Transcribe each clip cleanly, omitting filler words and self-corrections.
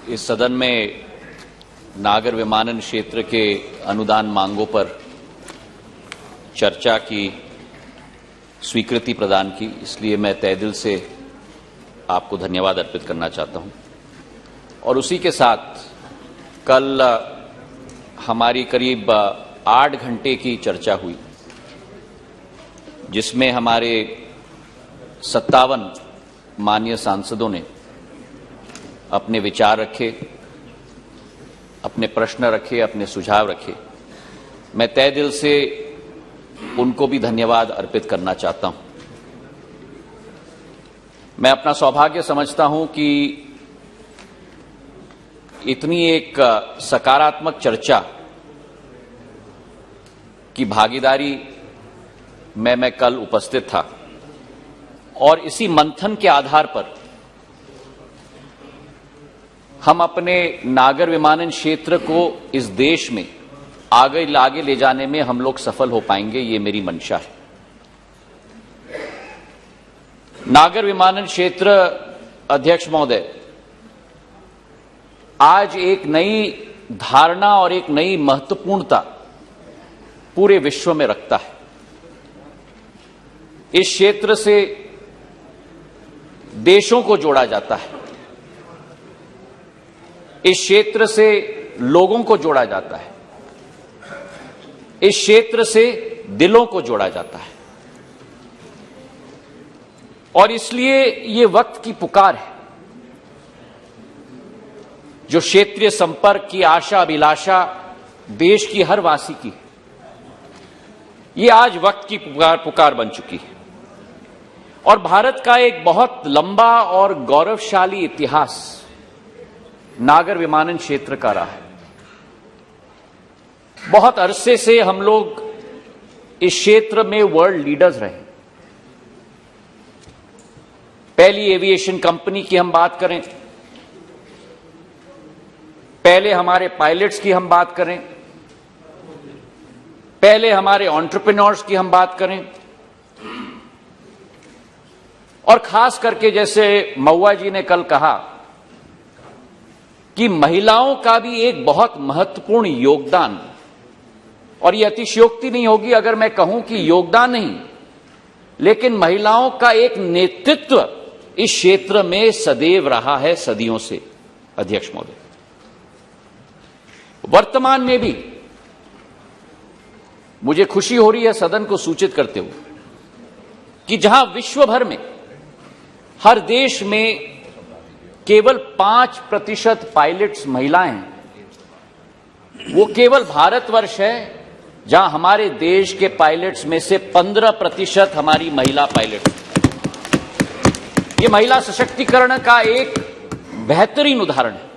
इस सदन में नागर विमानन क्षेत्र के अनुदान मांगों पर चर्चा की स्वीकृति प्रदान की, इसलिए मैं तहे दिल से आपको धन्यवाद अर्पित करना चाहता हूं। और उसी के साथ कल हमारी करीब 8 घंटे की चर्चा हुई, जिसमें हमारे 57 माननीय सांसदों ने अपने विचार रखे, अपने प्रश्न रखे, अपने सुझाव रखे। मैं तहे दिल से उनको भी धन्यवाद अर्पित करना चाहता हूं। मैं अपना सौभाग्य समझता हूं कि इतनी एक सकारात्मक चर्चा की भागीदारी में मैं कल उपस्थित था और इसी मंथन के आधार पर हम अपने नागर विमानन क्षेत्र को इस देश में आगे ले जाने में हम लोग सफल हो पाएंगे, ये मेरी मंशा है। नागर विमानन क्षेत्र, अध्यक्ष महोदय, आज एक नई धारणा और एक नई महत्वपूर्णता पूरे विश्व में रखता है। इस क्षेत्र से देशों को जोड़ा जाता है, इस क्षेत्र से लोगों को जोड़ा जाता है, इस क्षेत्र से दिलों को जोड़ा जाता है। और इसलिए ये वक्त की पुकार है, जो क्षेत्रीय संपर्क की आशा अभिलाषा देश की हर वासी की, ये आज वक्त की पुकार बन चुकी है। और भारत का एक बहुत लंबा और गौरवशाली इतिहास नागर विमानन क्षेत्र का रहा है। बहुत अरसे से हम लोग इस क्षेत्र में वर्ल्ड लीडर्स रहे। पहली एविएशन कंपनी की हम बात करें, पहले हमारे पायलट्स की हम बात करें, पहले हमारे एंटरप्रेन्योर्स की हम बात करें, और खास करके जैसे महुआ जी ने कल कहा कि महिलाओं का भी एक बहुत महत्वपूर्ण योगदान, और यह अतिशयोक्ति नहीं होगी अगर मैं कहूं कि योगदान नहीं, लेकिन महिलाओं का एक नेतृत्व इस क्षेत्र में सदैव रहा है, सदियों से। अध्यक्ष महोदय, वर्तमान में भी मुझे खुशी हो रही है सदन को सूचित करते हुए कि जहां विश्व भर में हर देश में केवल 5% पायलट्स महिलाएं हैं, वो केवल भारतवर्ष है जहां हमारे देश के पायलट्स में से 15% हमारी महिला पायलट हैं। ये महिला सशक्तिकरण का एक बेहतरीन उदाहरण है,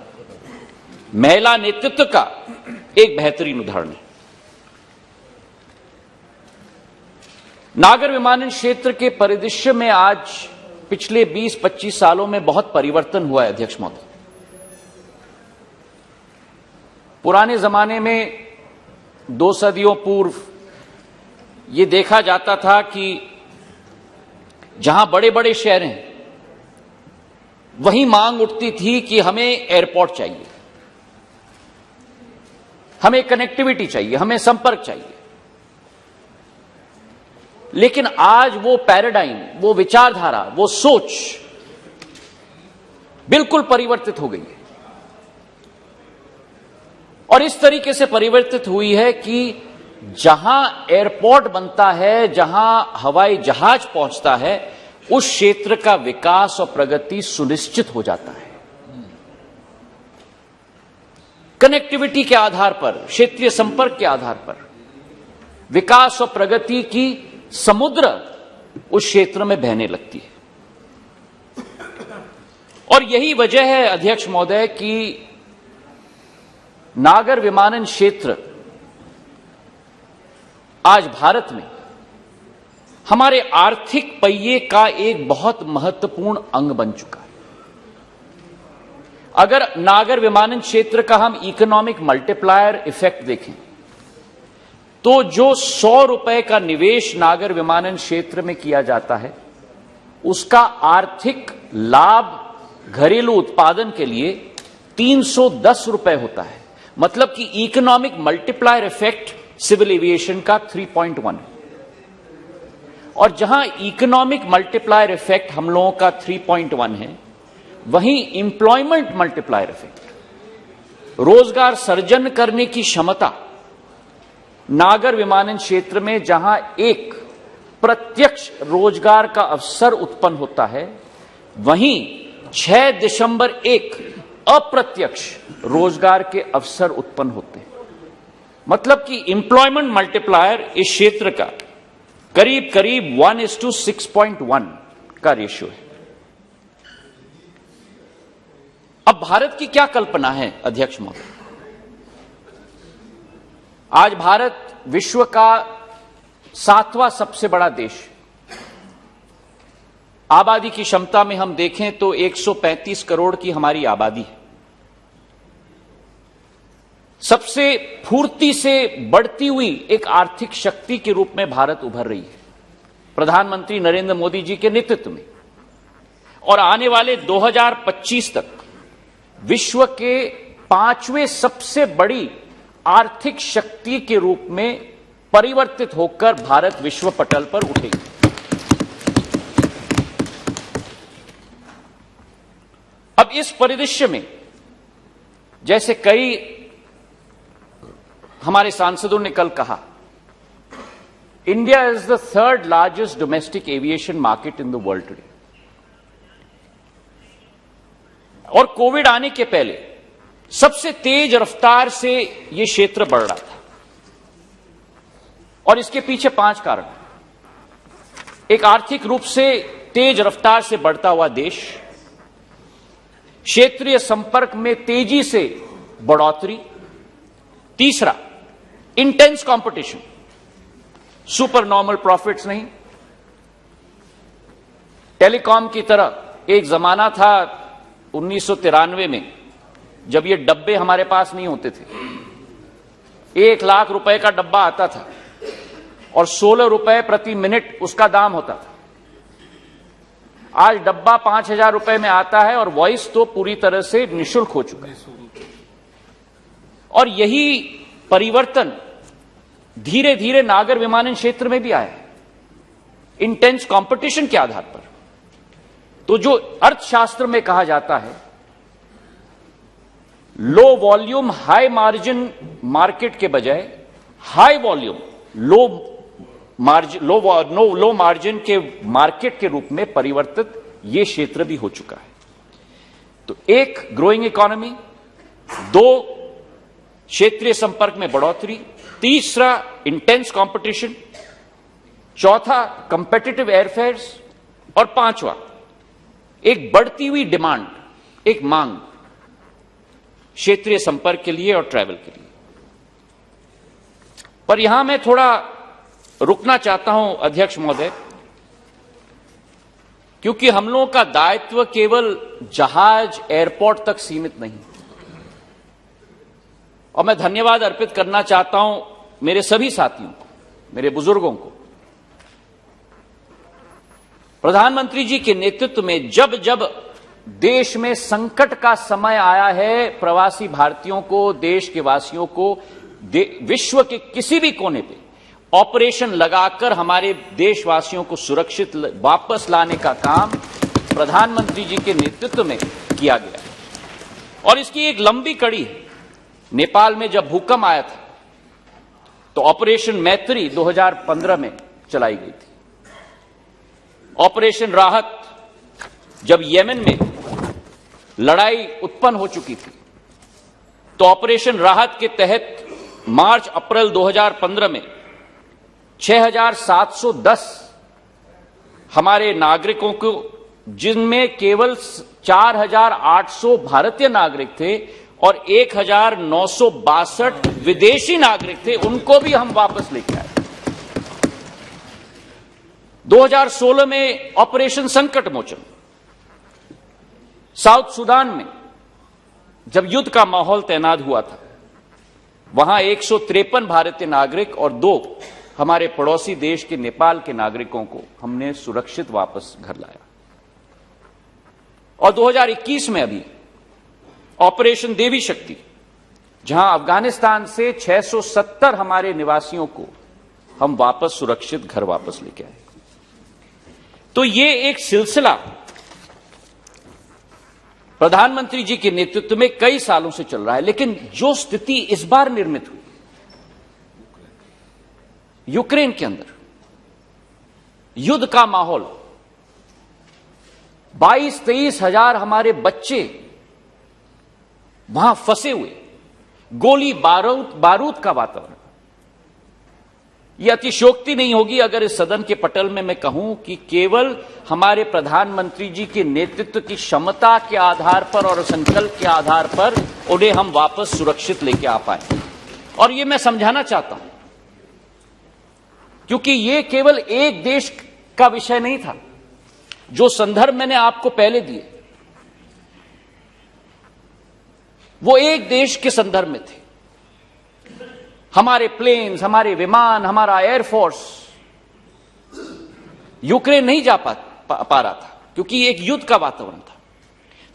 महिला नेतृत्व का एक बेहतरीन उदाहरण है। नागर विमानन क्षेत्र के परिदृश्य में आज पिछले 20-25 सालों में बहुत परिवर्तन हुआ है। अध्यक्ष महोदय, पुराने जमाने में 2 सदियों पूर्व यह देखा जाता था कि जहां बड़े बड़े शहर हैं वहीं मांग उठती थी कि हमें एयरपोर्ट चाहिए, हमें कनेक्टिविटी चाहिए, हमें संपर्क चाहिए। लेकिन आज वो पैराडाइम, वो विचारधारा, वो सोच बिल्कुल परिवर्तित हो गई है। और इस तरीके से परिवर्तित हुई है कि जहां एयरपोर्ट बनता है, जहां हवाई जहाज पहुंचता है, उस क्षेत्र का विकास और प्रगति सुनिश्चित हो जाता है। कनेक्टिविटी के आधार पर, क्षेत्रीय संपर्क के आधार पर विकास और प्रगति की समुद्र उस क्षेत्र में बहने लगती है। और यही वजह है अध्यक्ष महोदय कि नागर विमानन क्षेत्र आज भारत में हमारे आर्थिक पहिए का एक बहुत महत्वपूर्ण अंग बन चुका है। अगर नागर विमानन क्षेत्र का हम इकोनॉमिक मल्टीप्लायर इफेक्ट देखें तो जो 100 रुपए का निवेश नागर विमानन क्षेत्र में किया जाता है, उसका आर्थिक लाभ घरेलू उत्पादन के लिए 310 रुपए होता है। मतलब कि economic multiplier effect civil aviation का 3.1 है। और जहां इकोनॉमिक मल्टीप्लायर इफेक्ट हम लोगों का 3.1 है, वहीं इंप्लॉयमेंट मल्टीप्लायर इफेक्ट, रोजगार सर्जन करने की क्षमता, नागर विमानन क्षेत्र में जहां एक प्रत्यक्ष रोजगार का अवसर उत्पन्न होता है, वहीं 6.1 अप्रत्यक्ष रोजगार के अवसर उत्पन्न होते हैं। मतलब कि इंप्लॉयमेंट मल्टीप्लायर इस क्षेत्र का करीब करीब 1:6.1 का रेशियो है। अब भारत की क्या कल्पना है अध्यक्ष महोदय? आज भारत विश्व का 7वां सबसे बड़ा देश। आबादी की क्षमता में हम देखें तो 135 करोड़ की हमारी आबादी है। सबसे फुर्ती से बढ़ती हुई एक आर्थिक शक्ति के रूप में भारत उभर रही है प्रधानमंत्री नरेंद्र मोदी जी के नेतृत्व में। और आने वाले 2025 तक विश्व के 5वें सबसे बड़ी आर्थिक शक्ति के रूप में परिवर्तित होकर भारत विश्व पटल पर उठेगी। अब इस परिदृश्य में जैसे कई हमारे सांसदों ने कल कहा, India is the 3rd largest domestic aviation market in the world today. और कोविड आने के पहले सबसे तेज रफ्तार से यह क्षेत्र बढ़ रहा था। और इसके पीछे 5 कारण। एक, आर्थिक रूप से तेज रफ्तार से बढ़ता हुआ देश, क्षेत्रीय संपर्क में तेजी से बढ़ोतरी, तीसरा intense competition, super normal profits नहीं। टेलीकॉम की तरह एक जमाना था 1993 में, जब ये डब्बे हमारे पास नहीं होते थे। 1 लाख रुपए का डब्बा आता था और 16 रुपए प्रति मिनट उसका दाम होता था। आज डब्बा 5,000 रुपए में आता है और वॉइस तो पूरी तरह से निःशुल्क हो चुका है। और यही परिवर्तन धीरे धीरे नागर विमानन क्षेत्र में भी आया है, इंटेंस कंपटीशन के आधार पर। तो जो अर्थशास्त्र में कहा जाता है low volume high margin market के बजाय हाई वॉल्यूम लो मार्जिन के मार्केट के रूप में परिवर्तित ये क्षेत्र भी हो चुका है। तो 1, ग्रोइंग इकोनॉमी, 2, क्षेत्रीय संपर्क में बढ़ोतरी, तीसरा इंटेंस कंपटीशन, चौथा कंपेटिटिव एयरफेयर्स, और 5वां एक बढ़ती हुई डिमांड, एक मांग क्षेत्रीय संपर्क के लिए और ट्रैवल के लिए। पर यहां मैं थोड़ा रुकना चाहता हूं अध्यक्ष महोदय, क्योंकि हम लोगों का दायित्व केवल जहाज एयरपोर्ट तक सीमित नहीं। और मैं धन्यवाद अर्पित करना चाहता हूं मेरे सभी साथियों को, मेरे बुजुर्गों को। प्रधानमंत्री जी के नेतृत्व में जब जब देश में संकट का समय आया है, प्रवासी भारतीयों को, देश के वासियों को विश्व के किसी भी कोने पे ऑपरेशन लगाकर हमारे देशवासियों को सुरक्षित वापस लाने का काम प्रधानमंत्री जी के नेतृत्व में किया गया। और इसकी एक लंबी कड़ी है। नेपाल में जब भूकंप आया था तो ऑपरेशन मैत्री 2015 में चलाई गई थी। ऑपरेशन राहत जब येमेन में लड़ाई उत्पन्न हो चुकी थी तो ऑपरेशन राहत के तहत मार्च अप्रैल 2015 में 6,710 हमारे नागरिकों को, जिनमें केवल 4,800 भारतीय नागरिक थे और 1,962 विदेशी नागरिक थे, उनको भी हम वापस लेके आए। 2016 में ऑपरेशन संकट मोचन, साउथ सुदान में जब युद्ध का माहौल तैनात हुआ था, वहां 153 भारतीय नागरिक और 2 हमारे पड़ोसी देश के नेपाल के नागरिकों को हमने सुरक्षित वापस घर लाया। और 2021 में अभी ऑपरेशन देवी शक्ति, जहां अफगानिस्तान से 670 हमारे निवासियों को हम वापस सुरक्षित घर वापस लेके आए। तो ये एक सिलसिला प्रधानमंत्री जी के नेतृत्व में कई सालों से चल रहा है। लेकिन जो स्थिति इस बार निर्मित हुई यूक्रेन के अंदर, युद्ध का माहौल, 22-23 हजार हमारे बच्चे वहां फंसे हुए, गोली बारूद का वातावरण, यह अतिशयोक्ति नहीं होगी अगर इस सदन के पटल में मैं कहूं कि केवल हमारे प्रधानमंत्री जी के नेतृत्व की क्षमता के आधार पर और संकल्प के आधार पर उन्हें हम वापस सुरक्षित लेके आ पाए। और यह मैं समझाना चाहता हूं, क्योंकि यह केवल एक देश का विषय नहीं था। जो संदर्भ मैंने आपको पहले दिए वो एक देश के संदर्भ में थे। हमारे प्लेन्स, हमारे विमान, हमारा एयरफोर्स यूक्रेन नहीं जा पा रहा था क्योंकि ये एक युद्ध का वातावरण था।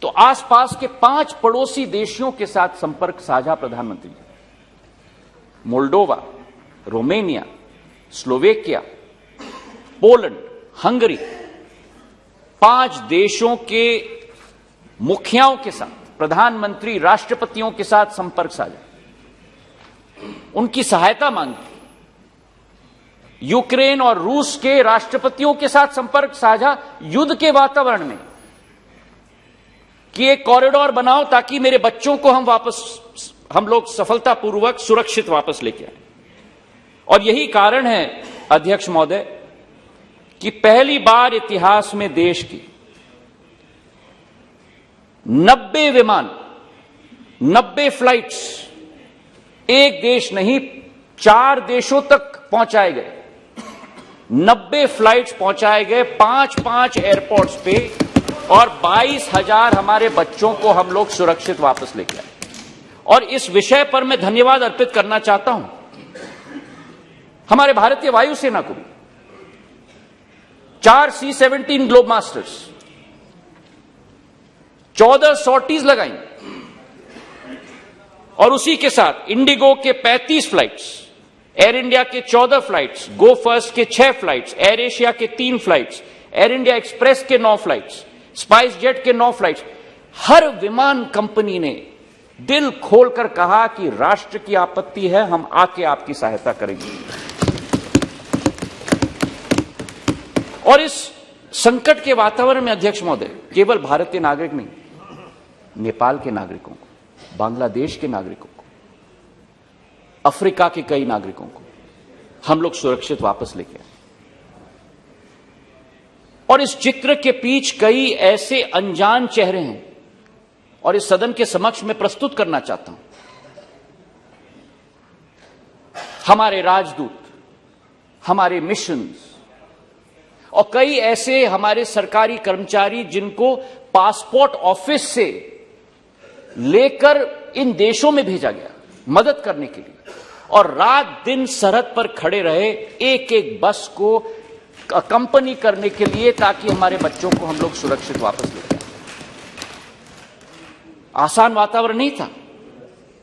तो आसपास के 5 पड़ोसी देशों के साथ संपर्क साझा प्रधानमंत्री ji, Moldova, Romania, Slovakia, Poland, Hungary, 5 देशों के मुखियाओं के साथ, प्रधानमंत्री, राष्ट्रपतियों के साथ संपर्क साझा, उनकी सहायता मांगी। यूक्रेन और रूस के राष्ट्रपतियों के साथ संपर्क साझा युद्ध के वातावरण में कि एक कॉरिडोर बनाओ ताकि मेरे बच्चों को हम लोग सफलतापूर्वक सुरक्षित वापस लेके आए। और यही कारण है अध्यक्ष महोदय कि पहली बार इतिहास में देश की 90 विमान, 90 फ्लाइट्स, एक देश नहीं 4 देशों तक पहुंचाए गए। 90 फ्लाइट्स पहुंचाए गए 5-5 एयरपोर्ट्स पे, और 22,000 हमारे बच्चों को हम लोग सुरक्षित वापस लेके आए। और इस विषय पर मैं धन्यवाद अर्पित करना चाहता हूं हमारे भारतीय वायुसेना को भी। 4 C-17 ग्लोब मास्टर्स, 14 सॉर्टीज लगाई, और उसी के साथ इंडिगो के 35 फ्लाइट्स, एयर इंडिया के 14 फ्लाइट्स, गो फर्स्ट के 6 फ्लाइट्स, एयर एशिया के 3 फ्लाइट्स, एयर इंडिया एक्सप्रेस के 9 फ्लाइट्स, स्पाइस जेट के 9 फ्लाइट्स। हर विमान कंपनी ने दिल खोलकर कहा कि राष्ट्र की आपत्ति है, हम आके आपकी सहायता करेंगे। और इस संकट के वातावरण में अध्यक्ष महोदय, केवल भारतीय नागरिक नहीं, नेपाल के नागरिकों को, बांग्लादेश के नागरिकों को, अफ्रीका के कई नागरिकों को हम लोग सुरक्षित वापस लेके आए। और इस चित्र के पीछे कई ऐसे अनजान चेहरे हैं और इस सदन के समक्ष में प्रस्तुत करना चाहता हूं। हमारे राजदूत, हमारे मिशंस और कई ऐसे हमारे सरकारी कर्मचारी जिनको पासपोर्ट ऑफिस से लेकर इन देशों में भेजा गया मदद करने के लिए, और रात दिन सरहद पर खड़े रहे एक एक बस को कंपनी करने के लिए ताकि हमारे बच्चों को हम लोग सुरक्षित वापस ले जाएं। आसान वातावरण नहीं था।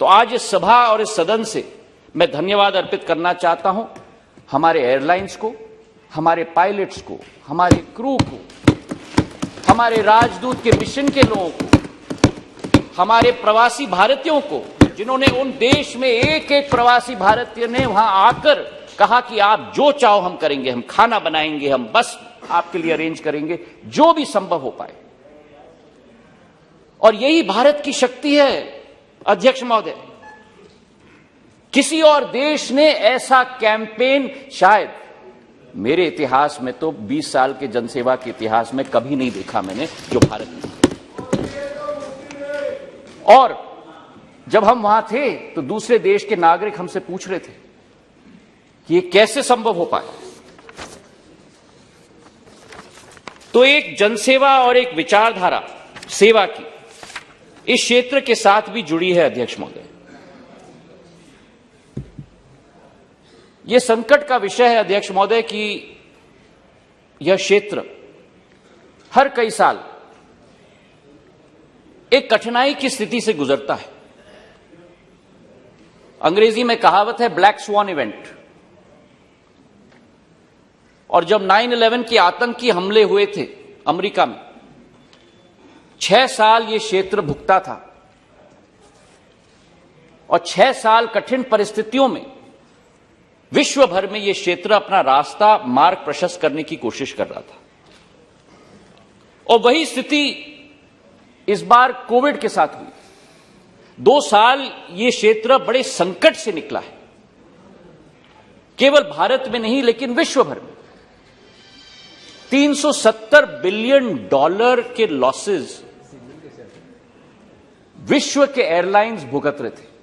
तो आज इस सभा और इस सदन से मैं धन्यवाद अर्पित करना चाहता हूं हमारे एयरलाइंस को, हमारे पायलट्स को, हमारे क्रू को, हमारे राजदूत के मिशन के लोगों को, हमारे प्रवासी भारतीयों को, जिन्होंने उन देश में एक एक प्रवासी भारतीय ने वहां आकर कहा कि आप जो चाहो हम करेंगे, हम खाना बनाएंगे, हम बस आपके लिए अरेंज करेंगे, जो भी संभव हो पाए। और यही भारत की शक्ति है अध्यक्ष महोदय। किसी और देश ने ऐसा कैंपेन शायद मेरे इतिहास में तो 20 साल के जनसेवा के इतिहास में कभी नहीं देखा मैंने, जो भारत ने। और जब हम वहां थे तो दूसरे देश के नागरिक हमसे पूछ रहे थे कि ये कैसे संभव हो पाए। तो एक जनसेवा और एक विचारधारा सेवा की इस क्षेत्र के साथ भी जुड़ी है अध्यक्ष महोदय। यह संकट का विषय है अध्यक्ष महोदय कि यह क्षेत्र हर कई साल एक कठिनाई की स्थिति से गुजरता है। अंग्रेजी में कहावत है ब्लैक स्वान इवेंट। और जब 9/11 के आतंकी हमले हुए थे अमेरिका में, 6 साल यह क्षेत्र भुगता था और 6 साल कठिन परिस्थितियों में विश्व भर में यह क्षेत्र अपना रास्ता, मार्ग प्रशस्त करने की कोशिश कर रहा था। और वही स्थिति इस बार कोविड के साथ हुई। 2 साल यह क्षेत्र बड़े संकट से निकला है, केवल भारत में नहीं लेकिन विश्व भर में। $370 बिलियन के लॉसेस विश्व के एयरलाइंस भुगत रहे थे।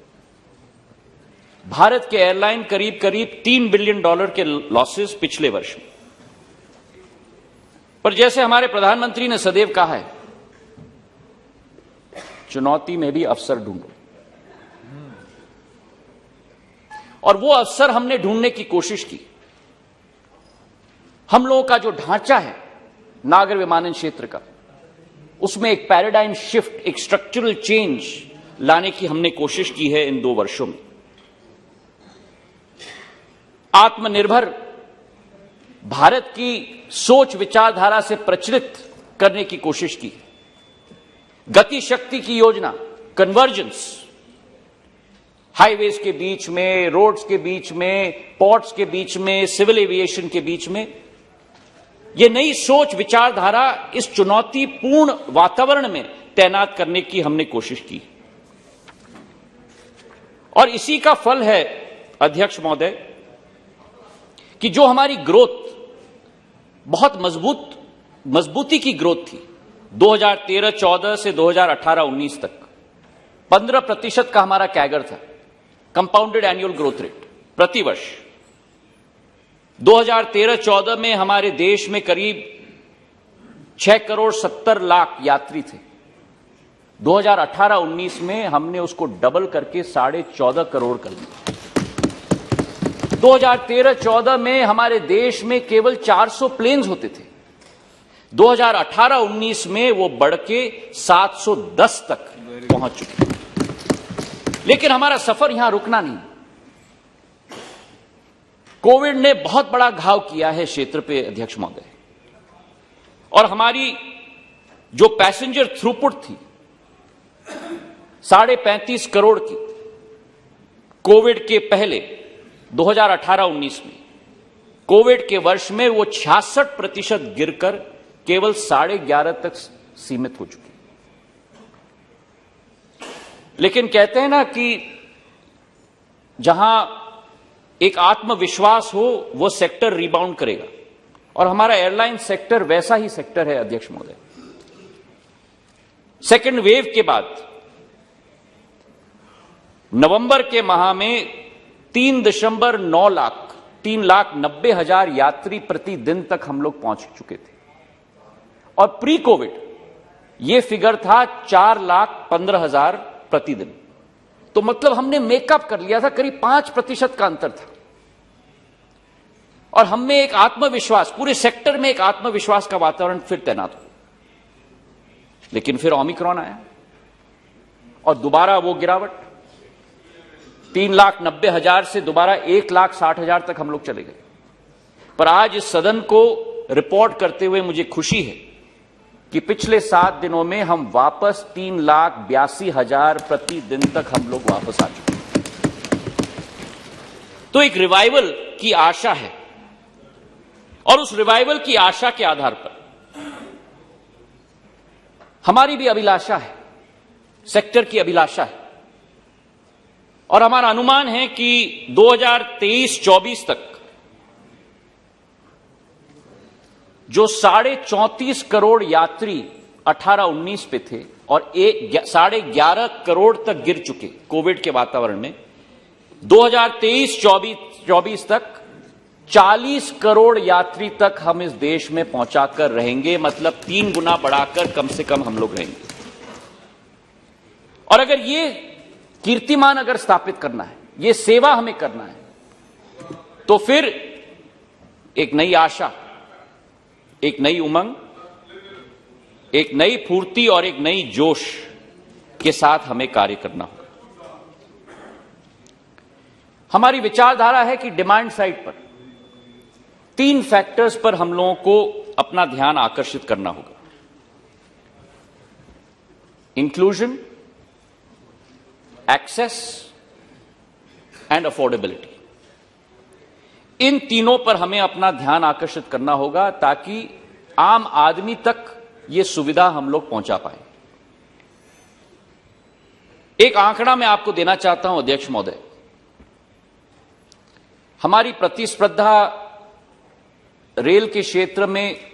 भारत के एयरलाइन करीब करीब $3 बिलियन के लॉसेस पिछले वर्ष में। पर जैसे हमारे प्रधानमंत्री ने सदैव कहा है, चुनौती में भी अवसर ढूंढो। और वो अवसर हमने ढूंढने की कोशिश की। हम लोगों का जो ढांचा है नागर विमानन क्षेत्र का, उसमें एक पैराडाइम शिफ्ट, एक स्ट्रक्चरल चेंज लाने की हमने कोशिश की है इन 2 वर्षों में। आत्मनिर्भर भारत की सोच विचारधारा से प्रचलित करने की कोशिश की। गति शक्ति की योजना, कन्वर्जेंस, हाईवेज के बीच में, रोड्स के बीच में, पोर्ट्स के बीच में, सिविल एविएशन के बीच में, यह नई सोच विचारधारा इस चुनौतीपूर्ण वातावरण में तैनात करने की हमने कोशिश की। और इसी का फल है अध्यक्ष महोदय कि जो हमारी ग्रोथ बहुत मजबूती की ग्रोथ थी 2013-14 से 2018-19 तक, 15% का हमारा कैगर था, कंपाउंडेड एनुअल ग्रोथ रेट प्रतिवर्ष। 2013-14 में हमारे देश में करीब 6,70,00,000 यात्री थे। 2018-19 में हमने उसको डबल करके 14.5 करोड़ कर दिया। 2013-14 में हमारे देश में केवल 400 प्लेन्स होते थे। 2018-19 में वो बढ़ के 710 तक पहुंच चुके। लेकिन हमारा सफर यहां रुकना नहीं। कोविड ने बहुत बड़ा घाव किया है क्षेत्र पे अध्यक्ष महोदय। और हमारी जो पैसेंजर थ्रूपुट थी 35.5 करोड़ की कोविड के पहले 2018-19 में, कोविड के वर्ष में वो 66% गिरकर केवल 11.5 तक सीमित हो चुकी। लेकिन कहते हैं ना कि जहां एक आत्मविश्वास हो वो सेक्टर रिबाउंड करेगा, और हमारा एयरलाइन सेक्टर वैसा ही सेक्टर है अध्यक्ष महोदय। सेकेंड वेव के बाद नवंबर के माह में 3.9 लाख 3,90,000 यात्री प्रतिदिन तक हम लोग पहुंच चुके थे। और प्री कोविड यह फिगर था 4,15,000 प्रतिदिन। तो मतलब हमने मेकअप कर लिया था, करीब 5% का अंतर था। और हमें एक आत्मविश्वास, पूरे सेक्टर में एक आत्मविश्वास का वातावरण फिर तैनात हुआ। लेकिन फिर ओमिक्रॉन आया और दोबारा वो गिरावट 3,90,000 से दोबारा 1,60,000 तक हम लोग चले गए। पर आज इस सदन को रिपोर्ट करते हुए मुझे खुशी है कि पिछले 7 दिनों में हम वापस 3,82,000 प्रतिदिन तक हम लोग वापस आ चुके हैं। तो एक रिवाइवल की आशा है, और उस रिवाइवल की आशा के आधार पर हमारी भी अभिलाषा है, सेक्टर की अभिलाषा है। और हमारा अनुमान है कि 2023-24 तक जो 34.5 करोड़ यात्री 18-19 पे थे और 11.5 करोड़ तक गिर चुके कोविड के वातावरण में, 2023-24 तक 40 करोड़ यात्री तक हम इस देश में पहुंचाकर रहेंगे। मतलब 3 गुना बढ़ाकर कम से कम हम लोग रहेंगे। और अगर ये कीर्तिमान अगर स्थापित करना है, ये सेवा हमें करना है, तो फिर एक नई आशा, एक नई उमंग, एक नई फूर्ति और एक नई जोश के साथ हमें कार्य करना होगा। हमारी विचारधारा है कि डिमांड साइड पर 3 फैक्टर्स पर हम लोगों को अपना ध्यान आकर्षित करना होगा। Inclusion, access and affordability. इन तीनों पर हमें अपना ध्यान आकर्षित करना होगा ताकि आम आदमी तक यह सुविधा हम लोग पहुंचा पाए। एक आंकड़ा मैं आपको देना चाहता हूं अध्यक्ष महोदय। हमारी प्रतिस्पर्धा रेल के क्षेत्र में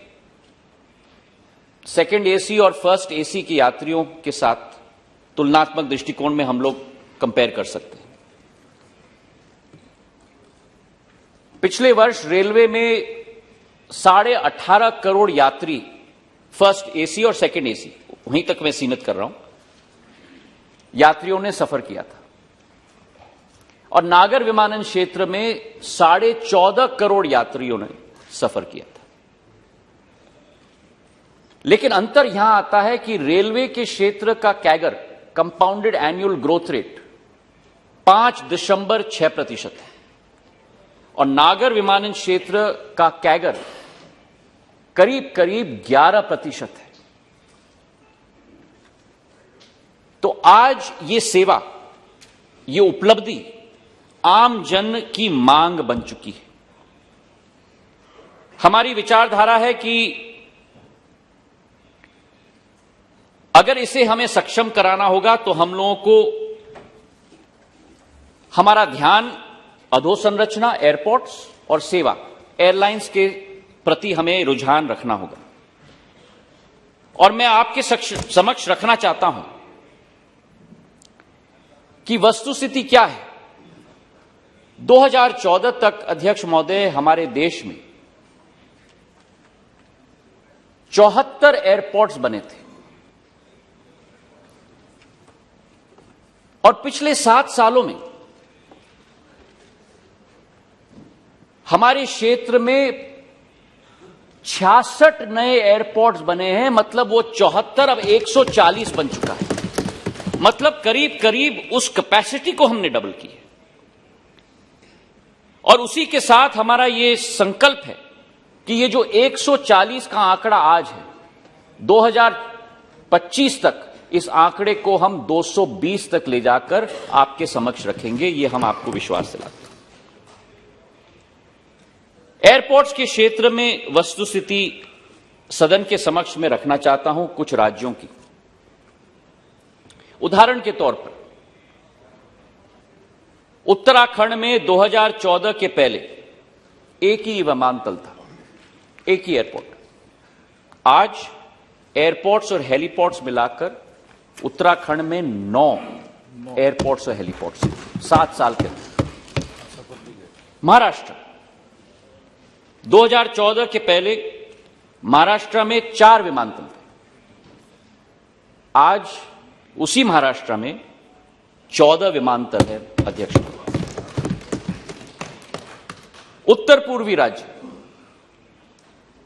सेकंड एसी और फर्स्ट एसी के यात्रियों के साथ तुलनात्मक दृष्टिकोण में हम लोग कंपेयर कर सकते हैं। पिछले वर्ष रेलवे में 18.5 करोड़ यात्री फर्स्ट एसी और सेकंड एसी, वहीं तक मैं सीमित कर रहा हूं, यात्रियों ने सफर किया था। और नागर विमानन क्षेत्र में 14.5 करोड़ यात्रियों ने सफर किया था। लेकिन अंतर यहां आता है कि रेलवे के क्षेत्र का CAGR, compounded annual growth rate 5.6% है और नागर विमानन क्षेत्र का कैगर करीब करीब 11% है। तो आज ये सेवा, ये उपलब्धि आम जन की मांग बन चुकी है। हमारी विचारधारा है कि अगर इसे हमें सक्षम कराना होगा तो हम लोगों को हमारा ध्यान अधोसंरचना, एयरपोर्ट्स और सेवा, एयरलाइंस के प्रति हमें रुझान रखना होगा। और मैं आपके समक्ष रखना चाहता हूं कि वस्तुस्थिति क्या है। 2014 तक अध्यक्ष महोदय हमारे देश में 74 एयरपोर्ट्स बने थे और पिछले 7 सालों में हमारे क्षेत्र में 66 नए एयरपोर्ट्स बने हैं। मतलब वो 74 अब 140 बन चुका है। मतलब करीब करीब उस कैपेसिटी को हमने डबल की है। और उसी के साथ हमारा ये संकल्प है कि ये जो 140 का आंकड़ा आज है, 2025 तक इस आंकड़े को हम 220 तक ले जाकर आपके समक्ष रखेंगे। ये हम आपको विश्वास दिलाते हैं। एयरपोर्ट्स के क्षेत्र में वस्तुस्थिति सदन के समक्ष में रखना चाहता हूं कुछ राज्यों की। उदाहरण के तौर पर उत्तराखंड में 2014 के पहले एक ही विमानतल था, एक ही एयरपोर्ट। आज एयरपोर्ट्स और हेलीपोर्ट्स मिलाकर उत्तराखंड में 9 एयरपोर्ट्स और हेलीपोर्ट्स 7 साल के अंदर। महाराष्ट्र 2014 के पहले महाराष्ट्र में 4 विमानतल थे। आज उसी महाराष्ट्र में 14 विमानतल है अध्यक्ष। उत्तर पूर्वी राज्य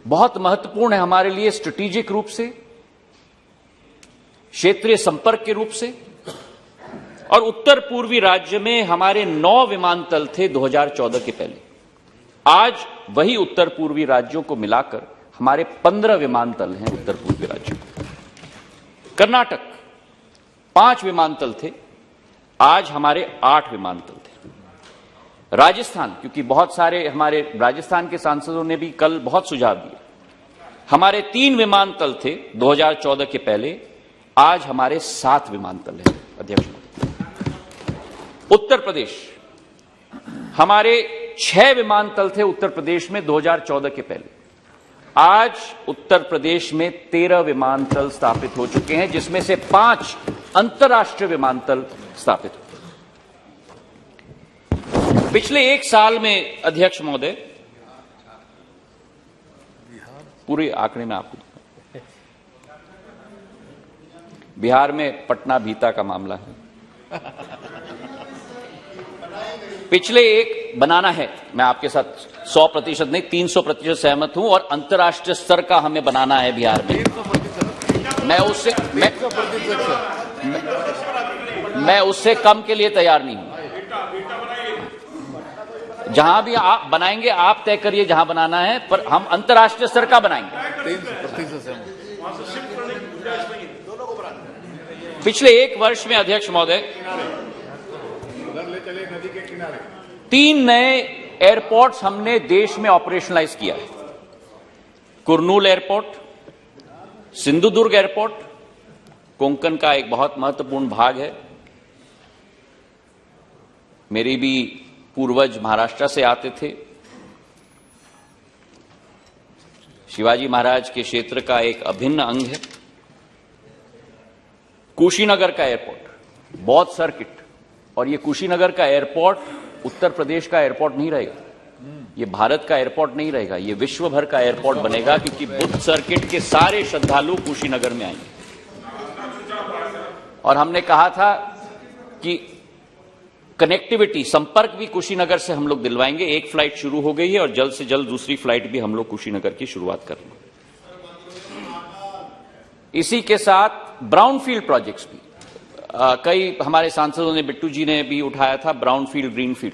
बहुत महत्वपूर्ण है हमारे लिए स्ट्रेटेजिक रूप से, क्षेत्रीय संपर्क के रूप से। और उत्तर पूर्वी राज्य में हमारे 9 विमानतल थे 2014 के पहले। आज वही उत्तर पूर्वी राज्यों को मिलाकर हमारे 15 विमानतल हैं उत्तर पूर्वी राज्यों। कर्नाटक 5 विमानतल थे, आज हमारे 8 विमानतल थे। राजस्थान, क्योंकि बहुत सारे हमारे राजस्थान के सांसदों ने भी कल बहुत सुझाव दिए, हमारे 3 विमानतल थे 2014 के पहले, आज हमारे 7 विमानतल हैं अध्यक्ष। उत्तर प्रदेश, हमारे 6 विमानतल थे उत्तर प्रदेश में 2014 के पहले, आज उत्तर प्रदेश में 13 विमानतल स्थापित हो चुके हैं, जिसमें से 5 अंतर्राष्ट्रीय विमानतल स्थापित हुए। पिछले 1 साल में अध्यक्ष महोदय, पूरे आंकड़े में आपको, बिहार में पटना भीता का मामला है, पिछले एक बनाना है। मैं आपके साथ 100% नहीं 300% सहमत हूं और अंतर्राष्ट्रीय स्तर का हमें बनाना है बिहार में। मैं उससे मैं उससे कम के लिए तैयार नहीं हूं। जहां भी आप बनाएंगे आप तय करिए जहां बनाना है, पर हम अंतर्राष्ट्रीय स्तर का बनाएंगे। पिछले एक वर्ष में अध्यक्ष महोदय 3 नए एयरपोर्ट्स हमने देश में ऑपरेशनलाइज किया है। कुरनूल एयरपोर्ट, सिंधुदुर्ग एयरपोर्ट, कोंकण का एक बहुत महत्वपूर्ण भाग है। मेरी भी पूर्वज महाराष्ट्र से आते थे। शिवाजी महाराज के क्षेत्र का एक अभिन्न अंग है। कुशीनगर का एयरपोर्ट, बौद्ध सर्किट, और ये कुशीनगर का एयरपोर्ट उत्तर प्रदेश का एयरपोर्ट नहीं रहेगा, ये भारत का एयरपोर्ट नहीं रहेगा, ये विश्व भर का एयरपोर्ट बनेगा, क्योंकि बुद्ध सर्किट के सारे श्रद्धालु कुशीनगर में आएंगे। और हमने कहा था कि कनेक्टिविटी, संपर्क भी कुशीनगर से हम लोग दिलवाएंगे। एक फ्लाइट शुरू हो गई है और जल्द से जल्द दूसरी फ्लाइट भी हम लोग कुशीनगर की शुरुआत कर रहे हैं। इसी के साथ ब्राउनफील्ड प्रोजेक्ट्स भी कई हमारे सांसदों ने, बिट्टू जी ने भी उठाया था, ब्राउनफील्ड ग्रीनफील्ड।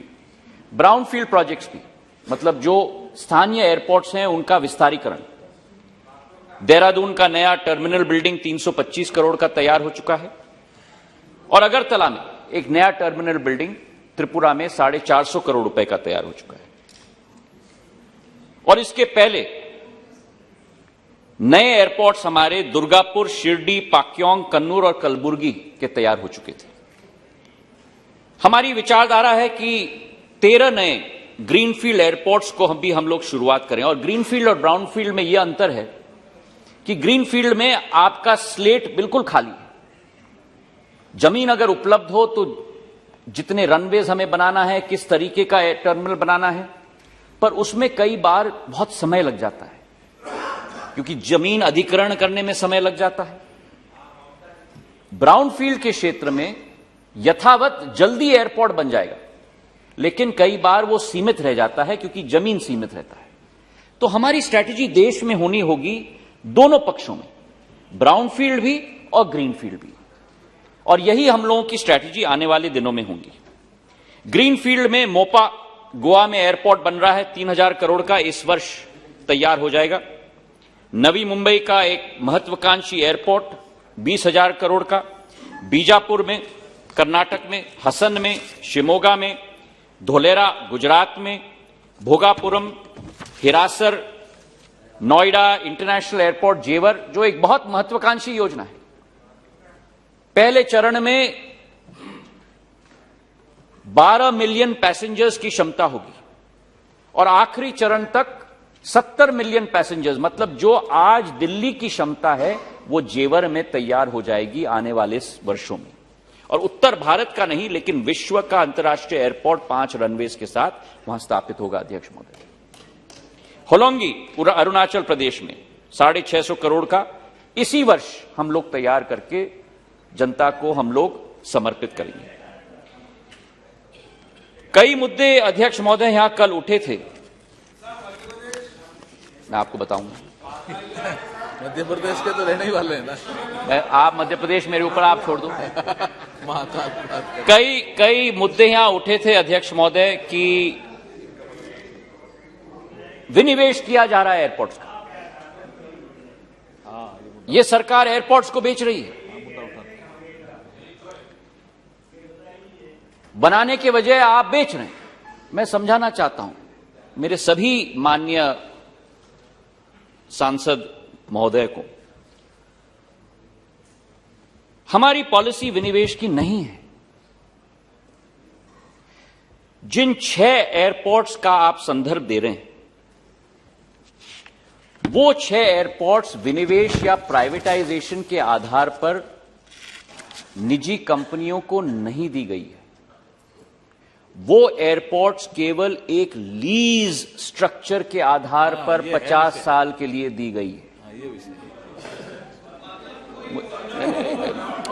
ब्राउनफील्ड प्रोजेक्ट्स भी मतलब जो स्थानीय एयरपोर्ट्स हैं उनका विस्तारीकरण। देहरादून का नया टर्मिनल बिल्डिंग 325 करोड़ का तैयार हो चुका है, और अगरतला में एक नया टर्मिनल बिल्डिंग त्रिपुरा में 450 करोड़ रुपए का तैयार हो चुका है। और इसके पहले नए एयरपोर्ट्स हमारे दुर्गापुर, शिरडी, पाक्योंग, कन्नूर और कलबुर्गी के तैयार हो चुके थे। हमारी विचारधारा है कि 13 नए ग्रीनफील्ड एयरपोर्ट्स को हम लोग शुरुआत करें। और ग्रीनफील्ड और ब्राउनफील्ड में यह अंतर है कि ग्रीनफील्ड में आपका स्लेट बिल्कुल खाली है। जमीन अगर उपलब्ध हो तो जितने रनवेज हमें बनाना है, किस तरीके का टर्मिनल बनाना है, पर उसमें कई बार बहुत समय लग जाता है, क्योंकि जमीन अधिग्रहण करने में समय लग जाता है। ब्राउनफील्ड के क्षेत्र में यथावत जल्दी एयरपोर्ट बन जाएगा, लेकिन कई बार वो सीमित रह जाता है क्योंकि जमीन सीमित रहता है। तो हमारी स्ट्रैटेजी देश में होनी होगी दोनों पक्षों में, ब्राउनफील्ड भी और ग्रीनफील्ड भी, और यही हम लोगों की स्ट्रैटेजी आने वाले दिनों में होगी। ग्रीनफील्ड में मोपा गोवा में एयरपोर्ट बन रहा है, 3000 करोड़ का, इस वर्ष तैयार हो जाएगा। नवी मुंबई का एक महत्वाकांक्षी एयरपोर्ट 20,000 करोड़ का, बीजापुर में कर्नाटक में, हसन में, शिमोगा में, धोलेरा गुजरात में, भोगापुरम, हिरासर, नोएडा इंटरनेशनल एयरपोर्ट जेवर, जो एक बहुत महत्वाकांक्षी योजना है। पहले चरण में 12 मिलियन पैसेंजर्स की क्षमता होगी और आखिरी चरण तक 70 मिलियन पैसेंजर्स, मतलब जो आज दिल्ली की क्षमता है वो जेवर में तैयार हो जाएगी आने वाले वर्षों में। और उत्तर भारत का नहीं, लेकिन विश्व का अंतर्राष्ट्रीय एयरपोर्ट 5 रनवेज के साथ वहां स्थापित होगा। अध्यक्ष महोदय, होलोंगी अरुणाचल प्रदेश में 650 करोड़ का इसी वर्ष हम लोग तैयार करके जनता को हम लोग समर्पित करेंगे। कई मुद्दे अध्यक्ष महोदय यहां कल उठे थे, मैं आपको बताऊंगा। मध्य प्रदेश के तो रहने ही वाले हैं ना। आप मध्य प्रदेश मेरे ऊपर आप छोड़ दो। कई मुद्दे यहां उठे थे अध्यक्ष महोदय कि विनिवेश किया जा रहा है एयरपोर्ट्स का। ये सरकार एयरपोर्ट्स को बेच रही है। बनाने के बजाय आप बेच रहे हैं। मैं समझाना चाहता हूं मेरे सभी माननीय सांसद महोदय को, हमारी पॉलिसी विनिवेश की नहीं है। जिन 6 एयरपोर्ट्स का आप संदर्भ दे रहे हैं, वो 6 एयरपोर्ट्स विनिवेश या प्राइवेटाइजेशन के आधार पर निजी कंपनियों को नहीं दी गई है। वो एयरपोर्ट्स केवल एक लीज स्ट्रक्चर के आधार पर 50 साल के लिए दी गई है।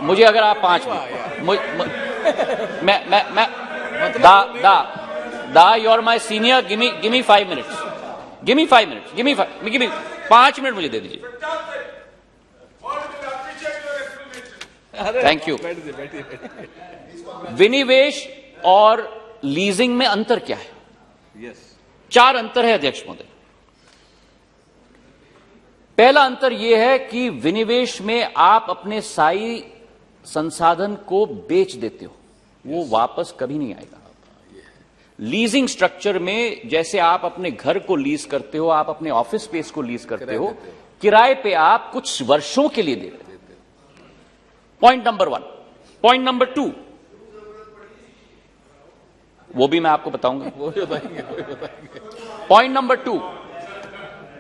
मुझे अगर आप 5 minute you are my senior, give me 5 minutes, give me 5 minutes, 5 minute मुझे दे दीजिए। Thank you. बैठिए बैठिए बैठिए। विनिवेश और लीजिंग में अंतर क्या है? यस। 4 अंतर है अध्यक्ष महोदय। पहला अंतर यह है कि विनिवेश में आप अपने स्थायी संसाधन को बेच देते हो, वो वापस कभी नहीं आएगा। लीजिंग स्ट्रक्चर में जैसे आप अपने घर को लीज करते हो, आप अपने ऑफिस स्पेस को लीज करते हो, किराए पे आप कुछ वर्षों के लिए दे रहे हो। Point number 1। पॉइंट नंबर 2, वो भी मैं आपको बताऊंगा। वो भी बताएंगे, वो भी बताएंगे। पॉइंट नंबर 2,